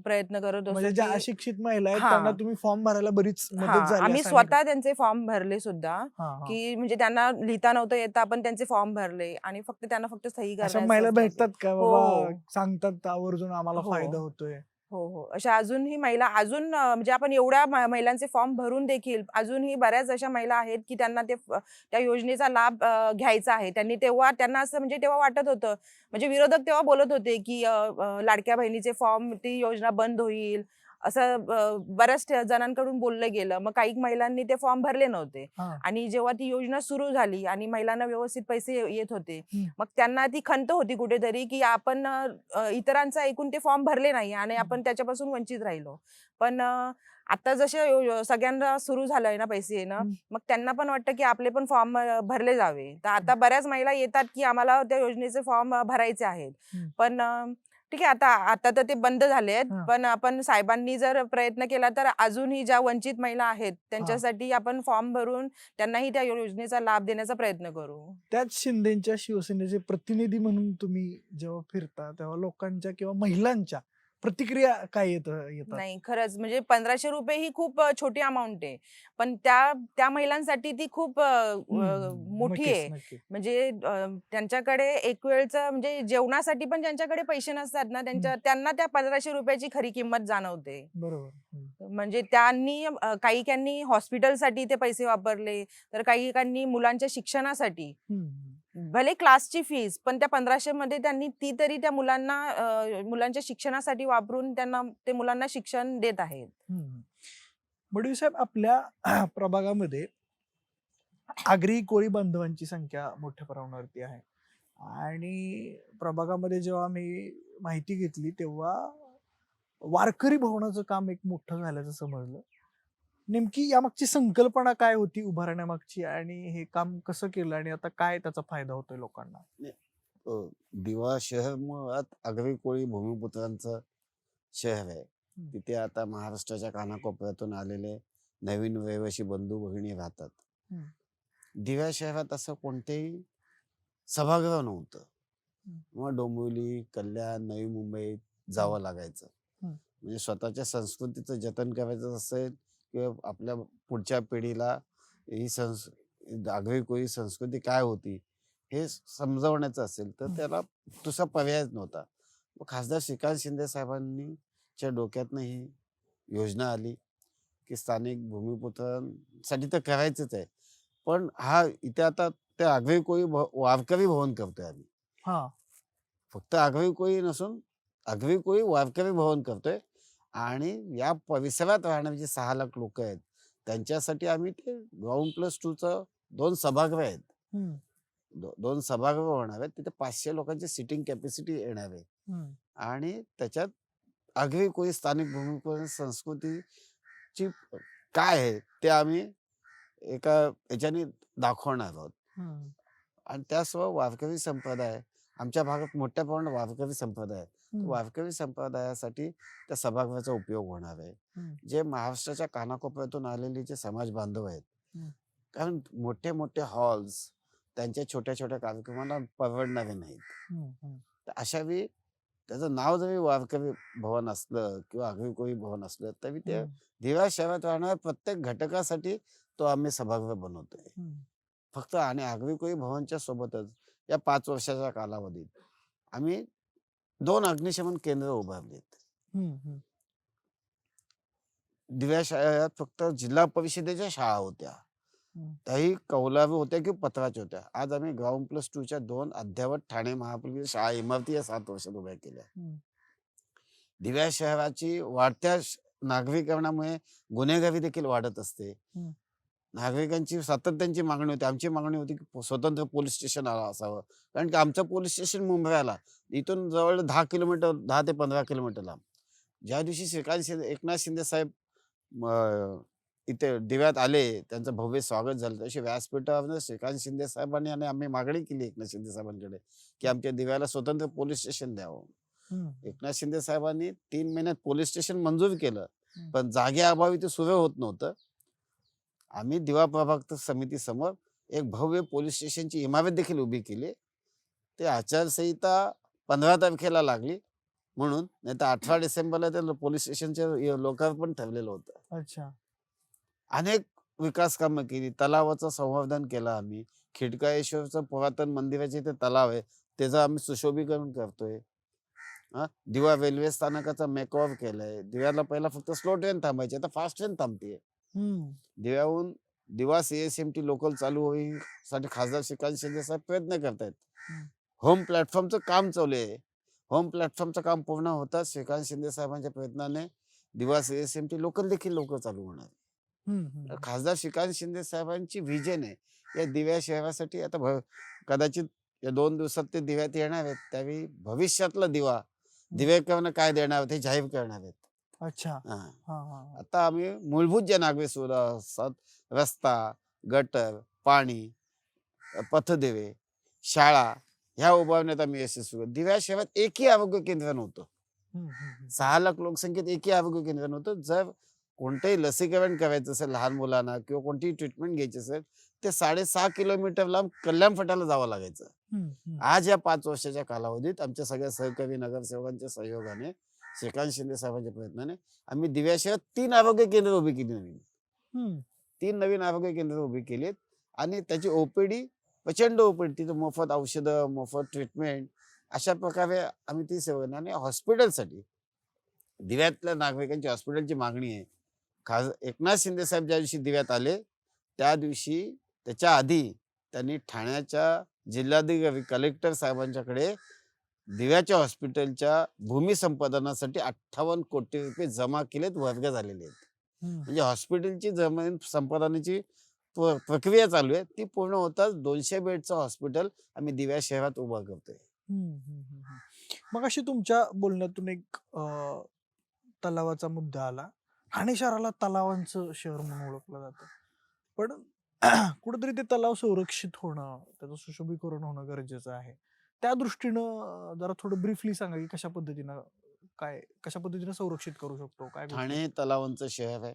प्रयत्न करत असतो, म्हणजे ज्या की अशिक्षित महिला आहेत त्यांना हां. तुम्ही फॉर्म भरायला बरीच मदत हां, झाली आम्ही असं नाही का? स्वतः त्यांचे फॉर्म भरले सुद्धा, हा हा. की म्हणजे त्यांना लिहिता नव्हतं येत, आपण त्यांचे फॉर्म भरले आणि त्यांना फक्त सही अशा करण्याचं महिला असतं. भेटतात का हो, बाबा, हो. सांगतात आवर्जून आम्हाला हो. फायदा होतोय? हो, हो. अशा अजूनही महिला म्हणजे आपण एवढ्या महिलांचे फॉर्म भरून देखील अजूनही बऱ्याच अशा महिला आहेत, की त्यांना त्या योजनेचा लाभ घ्यायचा आहे. त्यांना असं म्हणजे तेव्हा वाटत होतं, म्हणजे विरोधक तेव्हा बोलत होते, की लाडक्या बहिणीचे फॉर्म, ती योजना बंद होईल, असं बऱ्याच जणांकडून बोललं गेलं. मग काही महिलांनी ते फॉर्म भरले नव्हते हा. आणि जेव्हा ती योजना सुरू झाली आणि महिलांना व्यवस्थित पैसे येत होते, हम्म. मग त्यांना ती खंत होती कुठेतरी, की आपण इतरांचं ऐकून ते फॉर्म भरले नाही आणि आपण त्याच्यापासून वंचित राहिलो. पण आता जसे सगळ्यांना सुरू झालंय ना पैसे येणं, हम्म. मग त्यांना पण वाटतं, की आपले पण फॉर्म भरले जावे. तर आता बऱ्याच महिला येतात, की आम्हाला त्या योजनेचे फॉर्म भरायचे आहेत. हम्म. पण ठीक आहे, आता तर ते बंद झाले आहेत. हा. पण आपण साहेबांनी जर प्रयत्न केला तर अजूनही ज्या वंचित महिला आहेत, हा. त्यांच्यासाठी आपण फॉर्म भरून त्यांनाही त्या योजनेचा लाभ देण्याचा प्रयत्न करू. त्याच शिंदेच्या शिवसेनेचे प्रतिनिधी म्हणून तुम्ही जेव्हा फिरता तेव्हा लोकांच्या किंवा महिलांच्या प्रतिक्रिया काय येतात? नाही, खरंच म्हणजे ₹1,500 ही खूप छोटी अमाउंट आहे. पण त्या महिलांसाठी ती खूप मोठी नक्कीच आहे. नक्कीच. म्हणजे त्यांच्याकडे एक वेळचं म्हणजे जेवणासाठी पण ज्यांच्याकडे पैसे नसतात ना, त्यांना त्या ₹1,500 ची खरी किंमत जाणवते. बरोबर. म्हणजे काही हॉस्पिटलसाठी ते पैसे वापरले, तर काही मुलांच्या शिक्षणासाठी. भले क्लासची फीस, पण त्या 1,500 मध्ये त्यांनी ती तरी त्या मुलांच्या शिक्षणासाठी वापरून ते मुलांना शिक्षण देत आहेत. बडवी साहेब, आपल्या प्रभागामध्ये आगरी कोळी बांधवांची संख्या मोठ्या प्रमाणावरती आहे आणि प्रभागामध्ये जेव्हा मी माहिती घेतली तेव्हा वारकरी भवनाचं काम एक मोठं झाल्याचं समजलं. नेमकी यामागची संकल्पना काय होती उभारण्यामागची आणि हे काम कसं केलं आणि आता काय त्याचा फायदा होतोय लोकांना? दिवा शहर मुळात आगरी कोळी भूमिपुत्रांचं शहर आहे. तिथे आता महाराष्ट्राच्या कानाकोपऱ्यातून आलेले नवीन रहिवासी बंधू भगिनी राहतात. दिव्या शहरात असं कोणतेही सभागृह नव्हतं. मग डोंबिवली, कल्याण, नवी मुंबईत जावं लागायचं. म्हणजे स्वतःच्या संस्कृतीचं जतन करायचं असेल किंवा आपल्या पुढच्या पिढीला ही आगरी कोळी संस्कृती काय होती हे समजावण्याचं असेल तर त्याला दुसरा पर्यायच नव्हता. मग खासदार श्रीकांत शिंदे साहेबांनी च्या डोक्यातनं ही योजना आली की स्थानिक भूमिपुत्रांसाठी तर करायचंच आहे, पण इथे आता ते आगरी कोळी वारकरी भवन करतोय आम्ही. हा. फक्त आगरी कोळी नसून आगरी कोळी वारकरी भवन करतोय आणि या परिसरात राहणारे जे 6 लाख लोक आहेत त्यांच्यासाठी आम्ही ते ग्राउंड+2चं 2 सभागृह आहेत. 2 सभागृह होणार आहेत. तिथे 500 लोकांची सिटिंग कॅपॅसिटी येणार आहे आणि त्याच्यात आगरी कोळी स्थानिक भूमिपुत्र संस्कृतीची काय आहे ते आम्ही एका याच्याने दाखवणार आहोत. आणि त्यासह वारकरी संप्रदाय आमच्या भागात मोठ्या प्रमाणात वारकरी संप्रदाय आहे. हम्म. वारकरी संप्रदायासाठी त्या सभागृहाचा उपयोग होणार आहे. हम्म. जे महाराष्ट्राच्या कानाकोपऱ्यातून आलेले जे समाज बांधव आहेत, हम्म. कारण मोठे मोठे हॉल्स त्यांच्या छोट्या छोट्या कार्यक्रमांना परवडणारे नाहीत. हम्म. हम्म. तर अशा वेळी त्याचं नाव जरी वारकरी भवन असलं किंवा आगरी भवन असलं तरी ते हम्म. दिवा शहरात राहणाऱ्या प्रत्येक घटकासाठी तो आम्ही सभागृह बनवतोय. हम्म. फक्त आणि आगरी भवनच्या सोबतच या 5 वर्षाच्या कालावधीत आम्ही 2 अग्निशमन केंद्र उभारलीत. हम्म. हम्म. दिव्या शहरात फक्त जिल्हा परिषदेच्या शाळा होत्या, हम्म. त्याही कौलारू होत्या किंवा पत्राच्या होत्या. आज आम्ही ग्राउंड+2च्या 2 अद्ययावत ठाणे महापालिकेच्या शाळा इमारती या 7 वर्षात उभ्या केल्या. हम्म. दिव्या शहराची वाढत्या नागरिकरणामुळे गुन्हेगारी देखील वाढत असते. हम्म. नागरिकांची सातत्याची मागणी होती. आमची मागणी होती की स्वतंत्र पोलीस स्टेशन असावं, कारण की आमचं पोलीस स्टेशन मुंबईला इथून जवळ 10 किलोमीटर, 10 ते 15 किलोमीटर लांब. ज्या दिवशी एकनाथ शिंदे साहेब इथे दिव्यात आले, त्यांचं भव्य स्वागत झालं, तशी व्यासपीठावर श्रीकांत शिंदे साहेबांनी आणि आम्ही मागणी केली एकनाथ शिंदे साहेबांकडे की आमच्या दिव्याला स्वतंत्र पोलीस स्टेशन द्यावं. हम्म. एकनाथ शिंदे साहेबांनी 3 महिन्यात पोलीस स्टेशन मंजूर केलं, हम्म. पण जागेअभावी ते सुरू होत नव्हतं. आम्ही दिवा प्रभाग समिती समोर एक भव्य पोलीस स्टेशनची इमारत देखील उभी केली. ते आचारसंहिता 15 तारखेला लागली म्हणून, नाही तर 18 डिसेंबरला ते पोलीस स्टेशनचे लोकार्पण ठरलेलं होतं. अच्छा. अनेक विकास कामं केली. तलावाचं संवर्धन केलं आम्ही. खिडकाळेश्वरचं पुरातन मंदिराचे ते तलाव आहे, त्याचं आम्ही सुशोभीकरण करतोय. दिवा रेल्वे स्थानकाचा मेकओव्हर केलंय. दिव्याला पहिला फक्त स्लो ट्रेन थांबायची, आता फास्ट ट्रेन थांबते. हम्म. दिव्याहून दिवा सीएसएमटी लोकल चालू होईसाठी खासदार श्रीकांत शिंदे साहेब प्रयत्न करतायत. हम्म. होम प्लॅटफॉर्मचं काम चालू आहे. होम प्लॅटफॉर्मचं काम पूर्ण होताच श्रीकांत शिंदे साहेबांच्या प्रयत्नाने दिवा सीएसएमटी लोकल देखील लवकर चालू होणार. हम्म. हम्म. खासदार श्रीकांत शिंदे साहेबांची व्हिजन आहे या दिव्या शहरासाठी. आता कदाचित या 2 दिवसात ते दिव्यात येणार आहेत, त्यावेळी भविष्यातला दिवा दिवेकरांना काय देणार आहेत हे जाहीर करणार आहेत. अच्छा. हा. हा. हा. आता आम्ही मूलभूत ज्या नागरिक सुविधा असतात, रस्ता, गटर, पाणी, पथदिवे, शाळा ह्या उभारण्यात आम्ही यशस्वी. दिव्या शहरात एकही आरोग्य केंद्र नव्हतं. हम्म. हम्म. 6 लाख लोकसंख्येत एकही आरोग्य केंद्र नव्हतं. जर कोणतंही लसीकरण करायचं असेल लहान मुलांना किंवा कोणतीही ट्रीटमेंट घ्यायची असेल ते 6.5 किलोमीटर लांब कल्याण फाट्याला जावं लागायचं. हम्म. हम्म. आज या 5 वर्षाच्या कालावधीत आमच्या सगळ्या सहकारी नगरसेवकांच्या सहयोगाने, श्रीकांत शिंदे साहेबांच्या प्रयत्नाने आम्ही दिव्या शहरात 3 आरोग्य केंद्र उभी केली नवीन. हम्म. 3 नवीन आरोग्य केंद्र उभी केलीत आणि त्याची ओपीडी प्रचंड ओपीडी, तिथे मोफत औषधं, मोफत ट्रीटमेंट अशा प्रकारे आम्ही ती सेवा देणार. आणि हॉस्पिटलसाठी दिव्यातल्या नागरिकांची हॉस्पिटलची मागणी आहे. एकनाथ शिंदे साहेब ज्या दिवशी दिव्यात आले त्या दिवशी, त्याच्या आधी त्यांनी ठाण्याच्या जिल्हाधिकारी कलेक्टर साहेबांच्याकडे दिव्याच्या हॉस्पिटलच्या भूमी संपादनासाठी 58 कोटी रुपये जमा केलेत, वर्ग झालेले आहेत. हम्म. म्हणजे हॉस्पिटलची जमीन संपादनाची प्रक्रिया चालू आहे. ती पूर्ण होताच 200 बेडचं हॉस्पिटल आम्ही दिव्या शहरात उभं करतोय. हम्म. हम्म. हम्म. मग अशी तुमच्या बोलण्यातून एक तलावाचा मुद्दा आला. ठाणे शहराला तलावांचं शहर म्हणून ओळखलं जातं, पण कुठेतरी ते तलाव संरक्षित होणं, त्याचं सुशोभीकरण होणं गरजेचं आहे. त्या दृष्टीनं जरा थोडं ब्रीफली सांगा की कशा पद्धतीनं संरक्षित करू शकतो, काय गोष्टी? ठाणे तलावांचं शहर आहे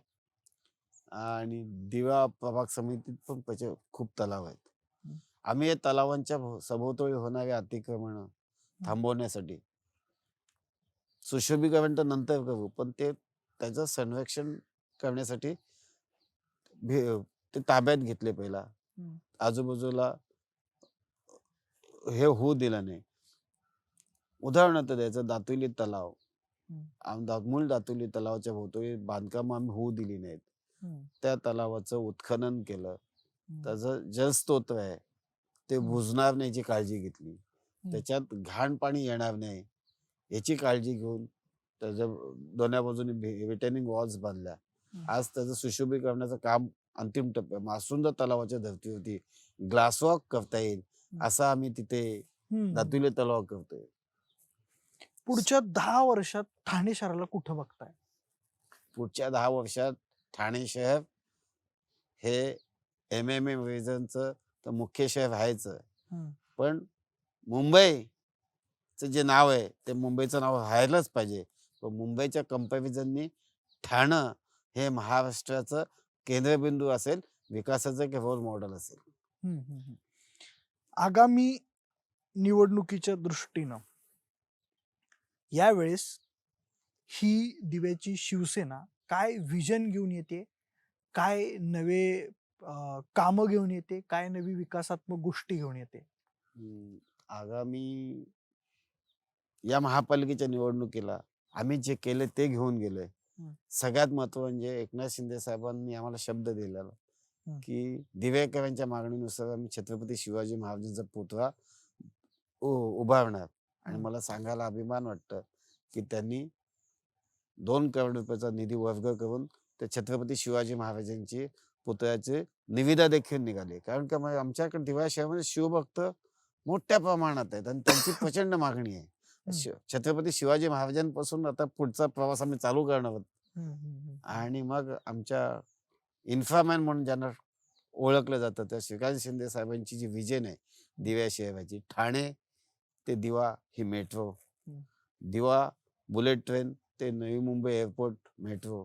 आणि दिवा प्रभाग समितीत पण खूप तलाव आहेत. हम्म. आम्ही या तलावांच्या सभोवताली होणारे अतिक्रमण थांबवण्यासाठी सुशोभीकरण तर नंतर करू, पण त्याचं संरक्षण करण्यासाठी ते ताब्यात घेतले पहिला. हम्म. आजूबाजूला हे होऊ दिलं नाही. उदाहरणार्थ द्यायचं, दातुली तलाव, मूळ दातुली तलावाच्या भोवती बांधकाम आम्ही होऊ दिली नाहीत. हम्म. त्या तलावाचं उत्खनन केलं, हम्म. त्याचं जलस्रोत आहे ते बुजणार नाही याची काळजी घेतली. त्याच्यात घाण पाणी येणार नाही याची काळजी घेऊन त्याच्या दोन्ही बाजूनी रिटेनिंग वॉल्स बांधल्या. आज त्याचं सुशोभीकरणाचं काम अंतिम टप्प्यात. मासुंदा तलावाच्या धर्तीवरती ग्लासवॉक करता येईल असं आम्ही तिथे हम्म. दातुले तलाव करतोय. पुढच्या 10 वर्षात ठाणे शहराला कुठं बघताय? पुढच्या 10 वर्षात ठाणे शहर हे MMA रिजनचं तर मुख्य शहर आहेच, हम्म. पण मुंबई जे नाव आहे ते मुंबईचं नाव व्हायलाच पाहिजे. पण मुंबईच्या कंपॅरिझननी ठाणं हे महाराष्ट्राचं केंद्रबिंदू असेल, विकासाचं एक रोल मॉडेल असेल. हम्म, हम्म, हम्म. आगामी निवडणुकीच्या दृष्टीनं यावेळेस ही दिव्याची शिवसेना काय विजन घेऊन येते, काय नवे कामं घेऊन येते, काय नवी विकासात्मक गोष्टी घेऊन येते? आगामी या महापालिकेच्या निवडणुकीला आम्ही जे केले ते घेऊन गेलोय. सगळ्यात महत्व म्हणजे एकनाथ शिंदे साहेबांनी आम्हाला शब्द दिलेला की दिवेकरांच्या मागणीनुसार आम्ही छत्रपती शिवाजी महाराजांचा पुतळा उभारणार. आणि मला सांगायला अभिमान वाटतं की त्यांनी 2 करोड रुपयाचा निधी वर्ग करून त्या छत्रपती शिवाजी महाराजांची पुतळ्याचे निविदा देखील निघाले. कारण का आमच्याकडे दिवा शहरामध्ये शिवभक्त मोठ्या प्रमाणात आहेत आणि त्यांची प्रचंड मागणी आहे. छत्रपती शिवाजी महाराजांपासून आता पुढचा प्रवास आम्ही चालू करणार आहोत. आणि मग आमच्या इन्फ्रामॅन म्हणून ज्यांना ओळखलं जातं त्या श्रीकांत शिंदे साहेबांची जी विजन आहे दिव्या शहराची, ठाणे ते दिवा ही मेट्रो, दिवा बुलेट ट्रेन ते नवी मुंबई एअरपोर्ट मेट्रो,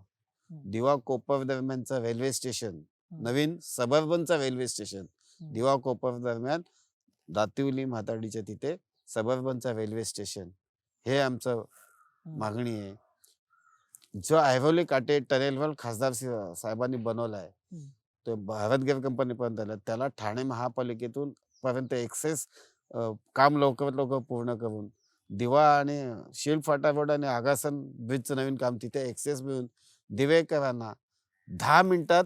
दिवा कोपर दरम्यानचा रेल्वे स्टेशन, नवीन सबर्बनचा रेल्वे स्टेशन, दिवा कोपर दरम्यान दातिवली म्हाताडीच्या तिथे सबर्बनचा रेल्वे स्टेशन, हे आमचं मागणी आहे. जो ऐहोली काटे टनेलवर खासदार साहेबांनी बनवला आहे तो भारत गॅस कंपनीपर्यंत आला, त्याला ठाणे महापालिकेतून पर्यंत एक्सेस काम लवकरात लवकर पूर्ण करून दिवा आणि शील्ड फाटा रोड आणि आगासन ब्रिजचं नवीन काम तिथे एक्सेस मिळून दिवेकरांना 10 मिनिटात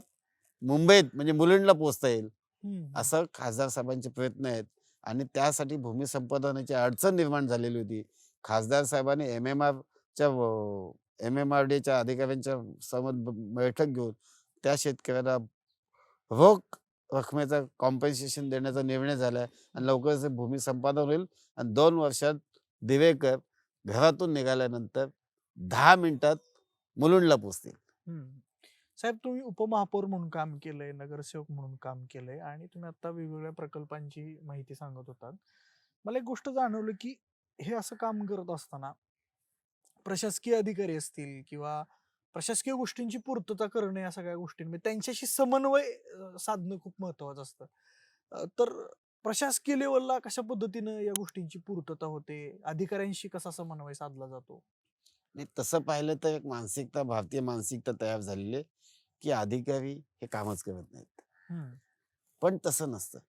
मुंबईत म्हणजे मुलुंडला पोहोचता येईल असं खासदार साहेबांचे प्रयत्न आहेत. आणि त्यासाठी भूमी संपादनाची अडचण निर्माण झालेली होती. खासदार साहेबांनी MMRDच्या अधिकाऱ्यांच्या समोर बैठक घेऊन त्या शेतकऱ्याला रोख रकमेचा कॉम्पेन्सेशन देण्याचा निर्णय झालाय आणि लवकरच भूमी संपादन होईल. आणि 2 वर्षात दिवेकर घरातून निघाल्यानंतर 10 मिनिटात मुलुंडला पोहोचतील. साहेब, तुम्ही उपमहापौर म्हणून काम केलंय, नगरसेवक म्हणून काम केलंय आणि तुम्ही आता वेगवेगळ्या प्रकल्पांची माहिती सांगत होतात. मला एक गोष्ट जाणवलं की हे असं काम करत असताना प्रशासकीय अधिकारी असतील किंवा प्रशासकीय गोष्टींची पूर्तता करणं, या सगळ्या गोष्टींमध्ये त्यांच्याशी समन्वय साधणं खूप महत्वाचं असतं. तर प्रशासकीय लेवलला कशा पद्धतीनं या गोष्टींची पूर्तता होते, अधिकाऱ्यांशी कसा समन्वय साधला जातो? नाही, तसं पाहिलं तर एक मानसिकता, भारतीय मानसिकता तयार झालेली आहे की अधिकारी हे कामच करत नाहीत. पण तसं नसतं.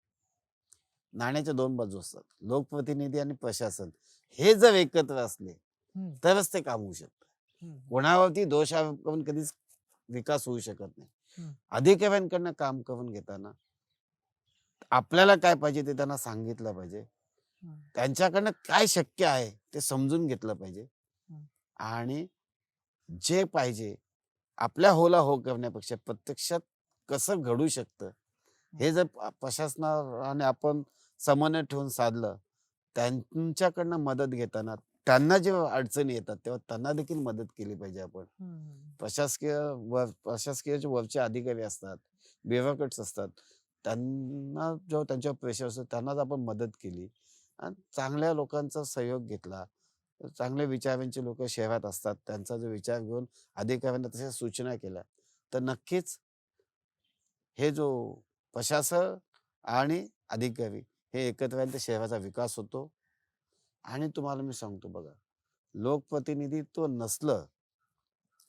नाण्याच्या 2 बाजू असतात. लोकप्रतिनिधी आणि प्रशासन हे जर एकत्र असले तरच ते काम होऊ शकतं. कोणावरती दोष आरोप करून कधीच विकास होऊ शकत नाही. अधिकाऱ्यांकडनं काम करून घेताना आपल्याला काय पाहिजे ते त्यांना सांगितलं पाहिजे. त्यांच्याकडनं काय शक्य आहे ते समजून घेतलं पाहिजे. आणि जे पाहिजे आपल्या होला हो करण्यापेक्षा प्रत्यक्षात कसं घडू शकतं हे जर प्रशासनाने आपण समन्वय ठेवून साधलं, त्यांच्याकडनं मदत घेताना त्यांना जेव्हा अडचणी येतात तेव्हा त्यांना देखील मदत केली पाहिजे आपण. प्रशासकीय जे वरचे अधिकारी असतात, ब्युरोक्रेट्स असतात, त्यांना जेव्हा त्यांच्यावर प्रेशर असतं त्यांनाच आपण मदत केली आणि चांगल्या लोकांचा सहयोग घेतला, चांगल्या विचारांचे लोक शहरात असतात त्यांचा जो विचार घेऊन अधिकाऱ्यांना तशा सूचना केल्या तर नक्कीच हे जो प्रशासन आणि अधिकारी हे एकत्र आले तर शहराचा विकास होतो. आणि तुम्हाला मी सांगतो बघा, लोकप्रतिनिधित्व नसलं,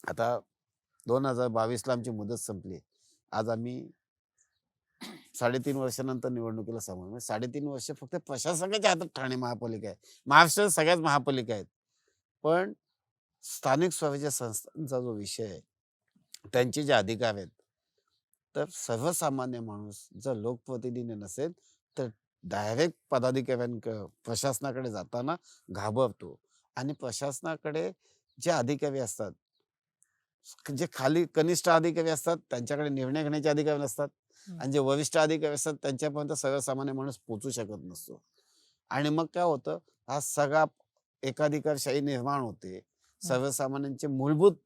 आता 2022ला आमची मुदत संपली, आज आम्ही 3.5 वर्षानंतर निवडणुकीला समोर, म्हणजे 3.5 वर्ष फक्त प्रशासकाच्या हातात ठाणे महापालिका आहे. महाराष्ट्रात सगळ्याच महापालिका आहेत. पण स्थानिक स्वराज्य संस्थांचा जो विषय आहे, त्यांचे जे अधिकार आहेत, तर सर्वसामान्य माणूस जर लोकप्रतिनिधी नसेल तर डायरेक्ट प्रशासनाकडे जाताना घाबरतो. आणि प्रशासनाकडे जे अधिकारी असतात, जे खाली कनिष्ठ अधिकारी असतात त्यांच्याकडे निर्णय घेण्याचे अधिकार नसतात आणि जे वरिष्ठ अधिकारी असतात त्यांच्यापर्यंत सर्वसामान्य माणूस पोहोचू शकत नसतो. आणि मग काय होतं, हा सगळा एकाधिकारशाही निर्माण होते. सर्वसामान्यांचे मूलभूत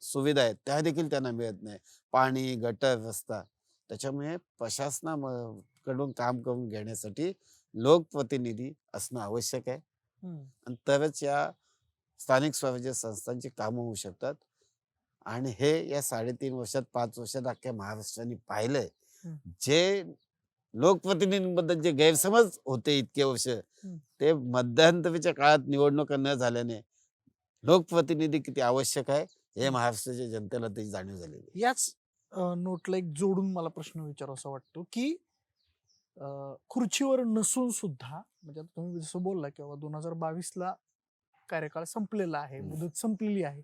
सुविधा आहेत त्या देखील त्यांना मिळत नाही, पाणी, गटर, रस्ता. त्याच्यामुळे प्रशासनाकडून काम करून घेण्यासाठी लोकप्रतिनिधी असणं आवश्यक आहे. आणि तरच या स्थानिक स्वराज्य संस्थांची कामं होऊ शकतात. आणि हे या 3.5 वर्षात 5 वर्षात अख्ख्या महाराष्ट्राने पाहिलंय. जे लोकप्रतिनिधींबद्दल जे गैरसमज होते इतके वर्ष, ते मध्यंतरीच्या काळात निवडणुका न झाल्याने लोकप्रतिनिधी किती आवश्यक आहे हे महाराष्ट्राच्या जनतेला त्याची जाणीव झालेली आहे. याच नोटला एक जोडून मला प्रश्न विचारावा वाटतो की खुर्चीवर नसून सुद्धा, म्हणजे आता तुम्ही जसं बोलला की 2022ला कार्यकाळ संपलेला आहे, मुदत संपलेली आहे,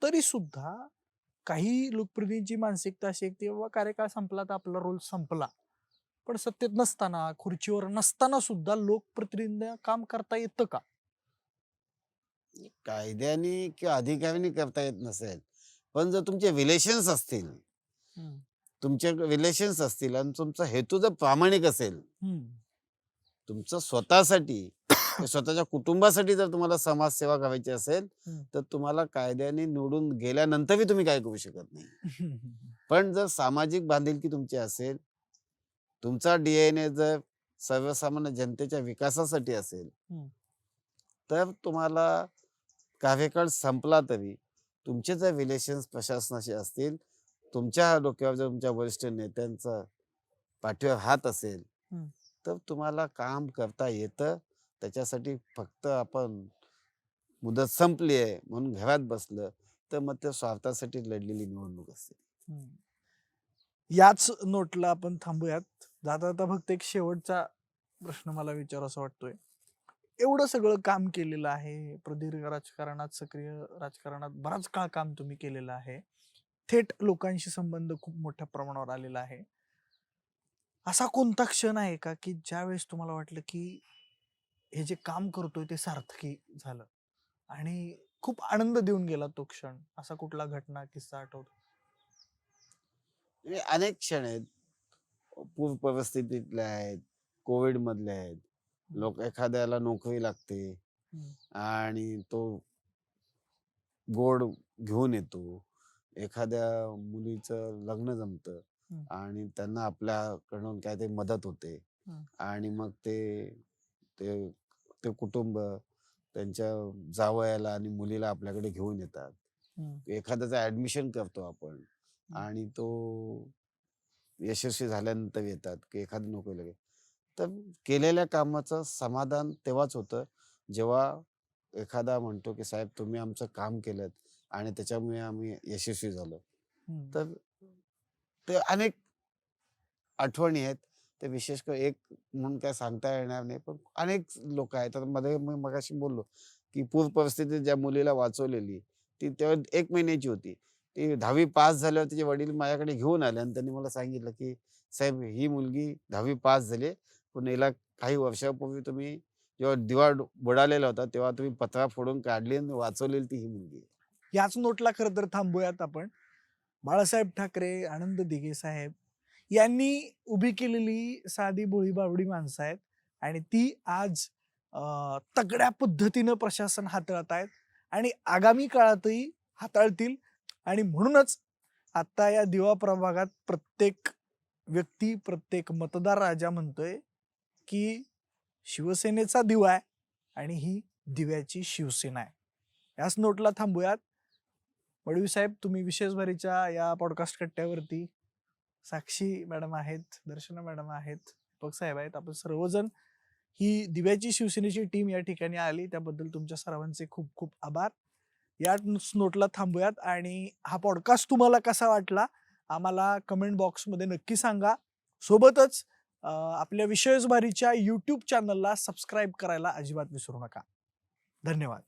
तरी सुद्धा काही लोकप्रतिनिधींची मानसिकता अशी आहे की बाबा कार्यकाळ संपला तर आपला रोल संपला. पण सत्तेत नसताना, खुर्चीवर नसताना सुद्धा लोकप्रतिनिधींना काम करता येतं का? कायद्याने किंवा अधिकाऱ्यांनी करता येत नसेल, पण जर तुमचे रिलेशन्स असतील, तुमचे रिलेशन्स असतील आणि तुमचा हेतू जर प्रामाणिक असेल, तुमचं स्वतःसाठी स्वतःच्या कुटुंबासाठी जर तुम्हाला समाजसेवा करायची असेल, तर तुम्हाला कायद्याने निवडून गेल्यानंतरही तुम्ही काय करू शकत नाही. पण जर सामाजिक बांधिलकी तुमची असेल, तुमचा DNA जर सर्वसामान्य जनतेच्या विकासासाठी असेल, तर तुम्हाला कार्यकाळ संपला तरी तुमचे जर रिलेशन्स प्रशासनाशी असतील, तुमच्या डोक्यावर जर तुमच्या वरिष्ठ नेत्यांचा पाठीवर हात असेल, तर तुम्हाला काम करता येतं. त्याच्यासाठी फक्त आपण मुदत संपली आहे म्हणून घरात बसलं तर मग ते स्वार्थासाठी लढलेली निवडणूक असते. याच नोटला आपण थांबूयात. जाता जाता फक्त एक शेवटचा प्रश्न मला विचारावा वाटतोय. एवढं सगळं काम केलेलं आहे, प्रदीर्घ राजकारणात, सक्रिय राजकारणात बराच काळ काम तुम्ही केलेलं आहे, थेट लोकांशी संबंध खूप मोठ्या प्रमाणावर आलेला आहे. असा कोणता क्षण आहे का की ज्यावेळेस तुम्हाला वाटलं की हे जे काम करतोय ते सार्थकी झालं आणि खूप आनंद देऊन गेला तो क्षण? असा कुठला घटना, किस्सा आठवतो? म्हणजे अनेक क्षण आहेत. पूर परिस्थितीतले आहेत, कोविड मधले आहेत. लोक एखाद्याला नोकरी लागते आणि तो गोड घेऊन येतो. एखाद्या मुलीचं लग्न जमतं आणि त्यांना आपल्याकडून काहीतरी मदत होते आणि मग ते ते ते कुटुंब त्यांच्या जावयाला आणि मुलीला आपल्याकडे घेऊन येतात. एखाद्याचं ऍडमिशन करतो आपण आणि तो यशस्वी झाल्यानंतर येतात की एखादी नोकरी लागेल. तर केलेल्या कामाचं समाधान तेव्हाच होतं जेव्हा एखादा म्हणतो की साहेब तुम्ही आमचं काम केलं आणि त्याच्यामुळे आम्ही यशस्वी झालो. तर ते अनेक आठवणी आहेत. ते विशेष करून एक म्हणून काय सांगता येणार नाही, पण अनेक लोक आहेत. तर मध्ये मी मगाशी बोललो की पूर परिस्थितीत ज्या मुलीला वाचवलेली ती तेव्हा 1 महिन्याची होती. ती 10वी पास झाल्यावर तिचे वडील माझ्याकडे घेऊन आले आणि त्यांनी मला सांगितलं की साहेब ही मुलगी 10वी पास झाली, पण हिला काही वर्षापूर्वी तुम्ही जेव्हा दिवा बुडालेला होता तेव्हा तुम्ही पत्रा फोडून काढली आणि वाचवलेली ती ही मुलगी आहे. याच नोटला खरं तर थांबूयात आपण. बाळासाहेब ठाकरे, आनंद दिघे साहेब यांनी उभी केलेली साधी भोळी बावडी माणसं आहेत आणि ती आज तगड्या पद्धतीनं प्रशासन हाताळत आहेत आणि आगामी काळातही हाताळतील. आणि म्हणूनच आता या दिवा प्रभागात प्रत्येक व्यक्ती, प्रत्येक मतदार राजा म्हणतोय की शिवसेनेचा दिवा आहे आणि ही दिव्याची शिवसेना आहे. याच नोटला थांबूयात. मडवी साहेब, तुम्ही विशेष भरीच्या या पॉडकास्ट कट्ट्यावरती, साक्षी मॅडम आहेत, दर्शना मॅडम आहेत, दीपक साहेब आहेत, आपण सर्वजण ही दिव्याची शिवसेनेची टीम या ठिकाणी आली, त्याबद्दल तुमच्या सर्वांचे खूप खूप आभार. या नोटला थांबूयात आणि हा पॉडकास्ट तुम्हाला कसा वाटला आम्हाला कमेंट बॉक्समध्ये नक्की सांगा. सोबतच आपल्या विशेष भारीच्या YouTube चॅनलला सबस्क्राईब करायला अजिबात विसरू नका. धन्यवाद.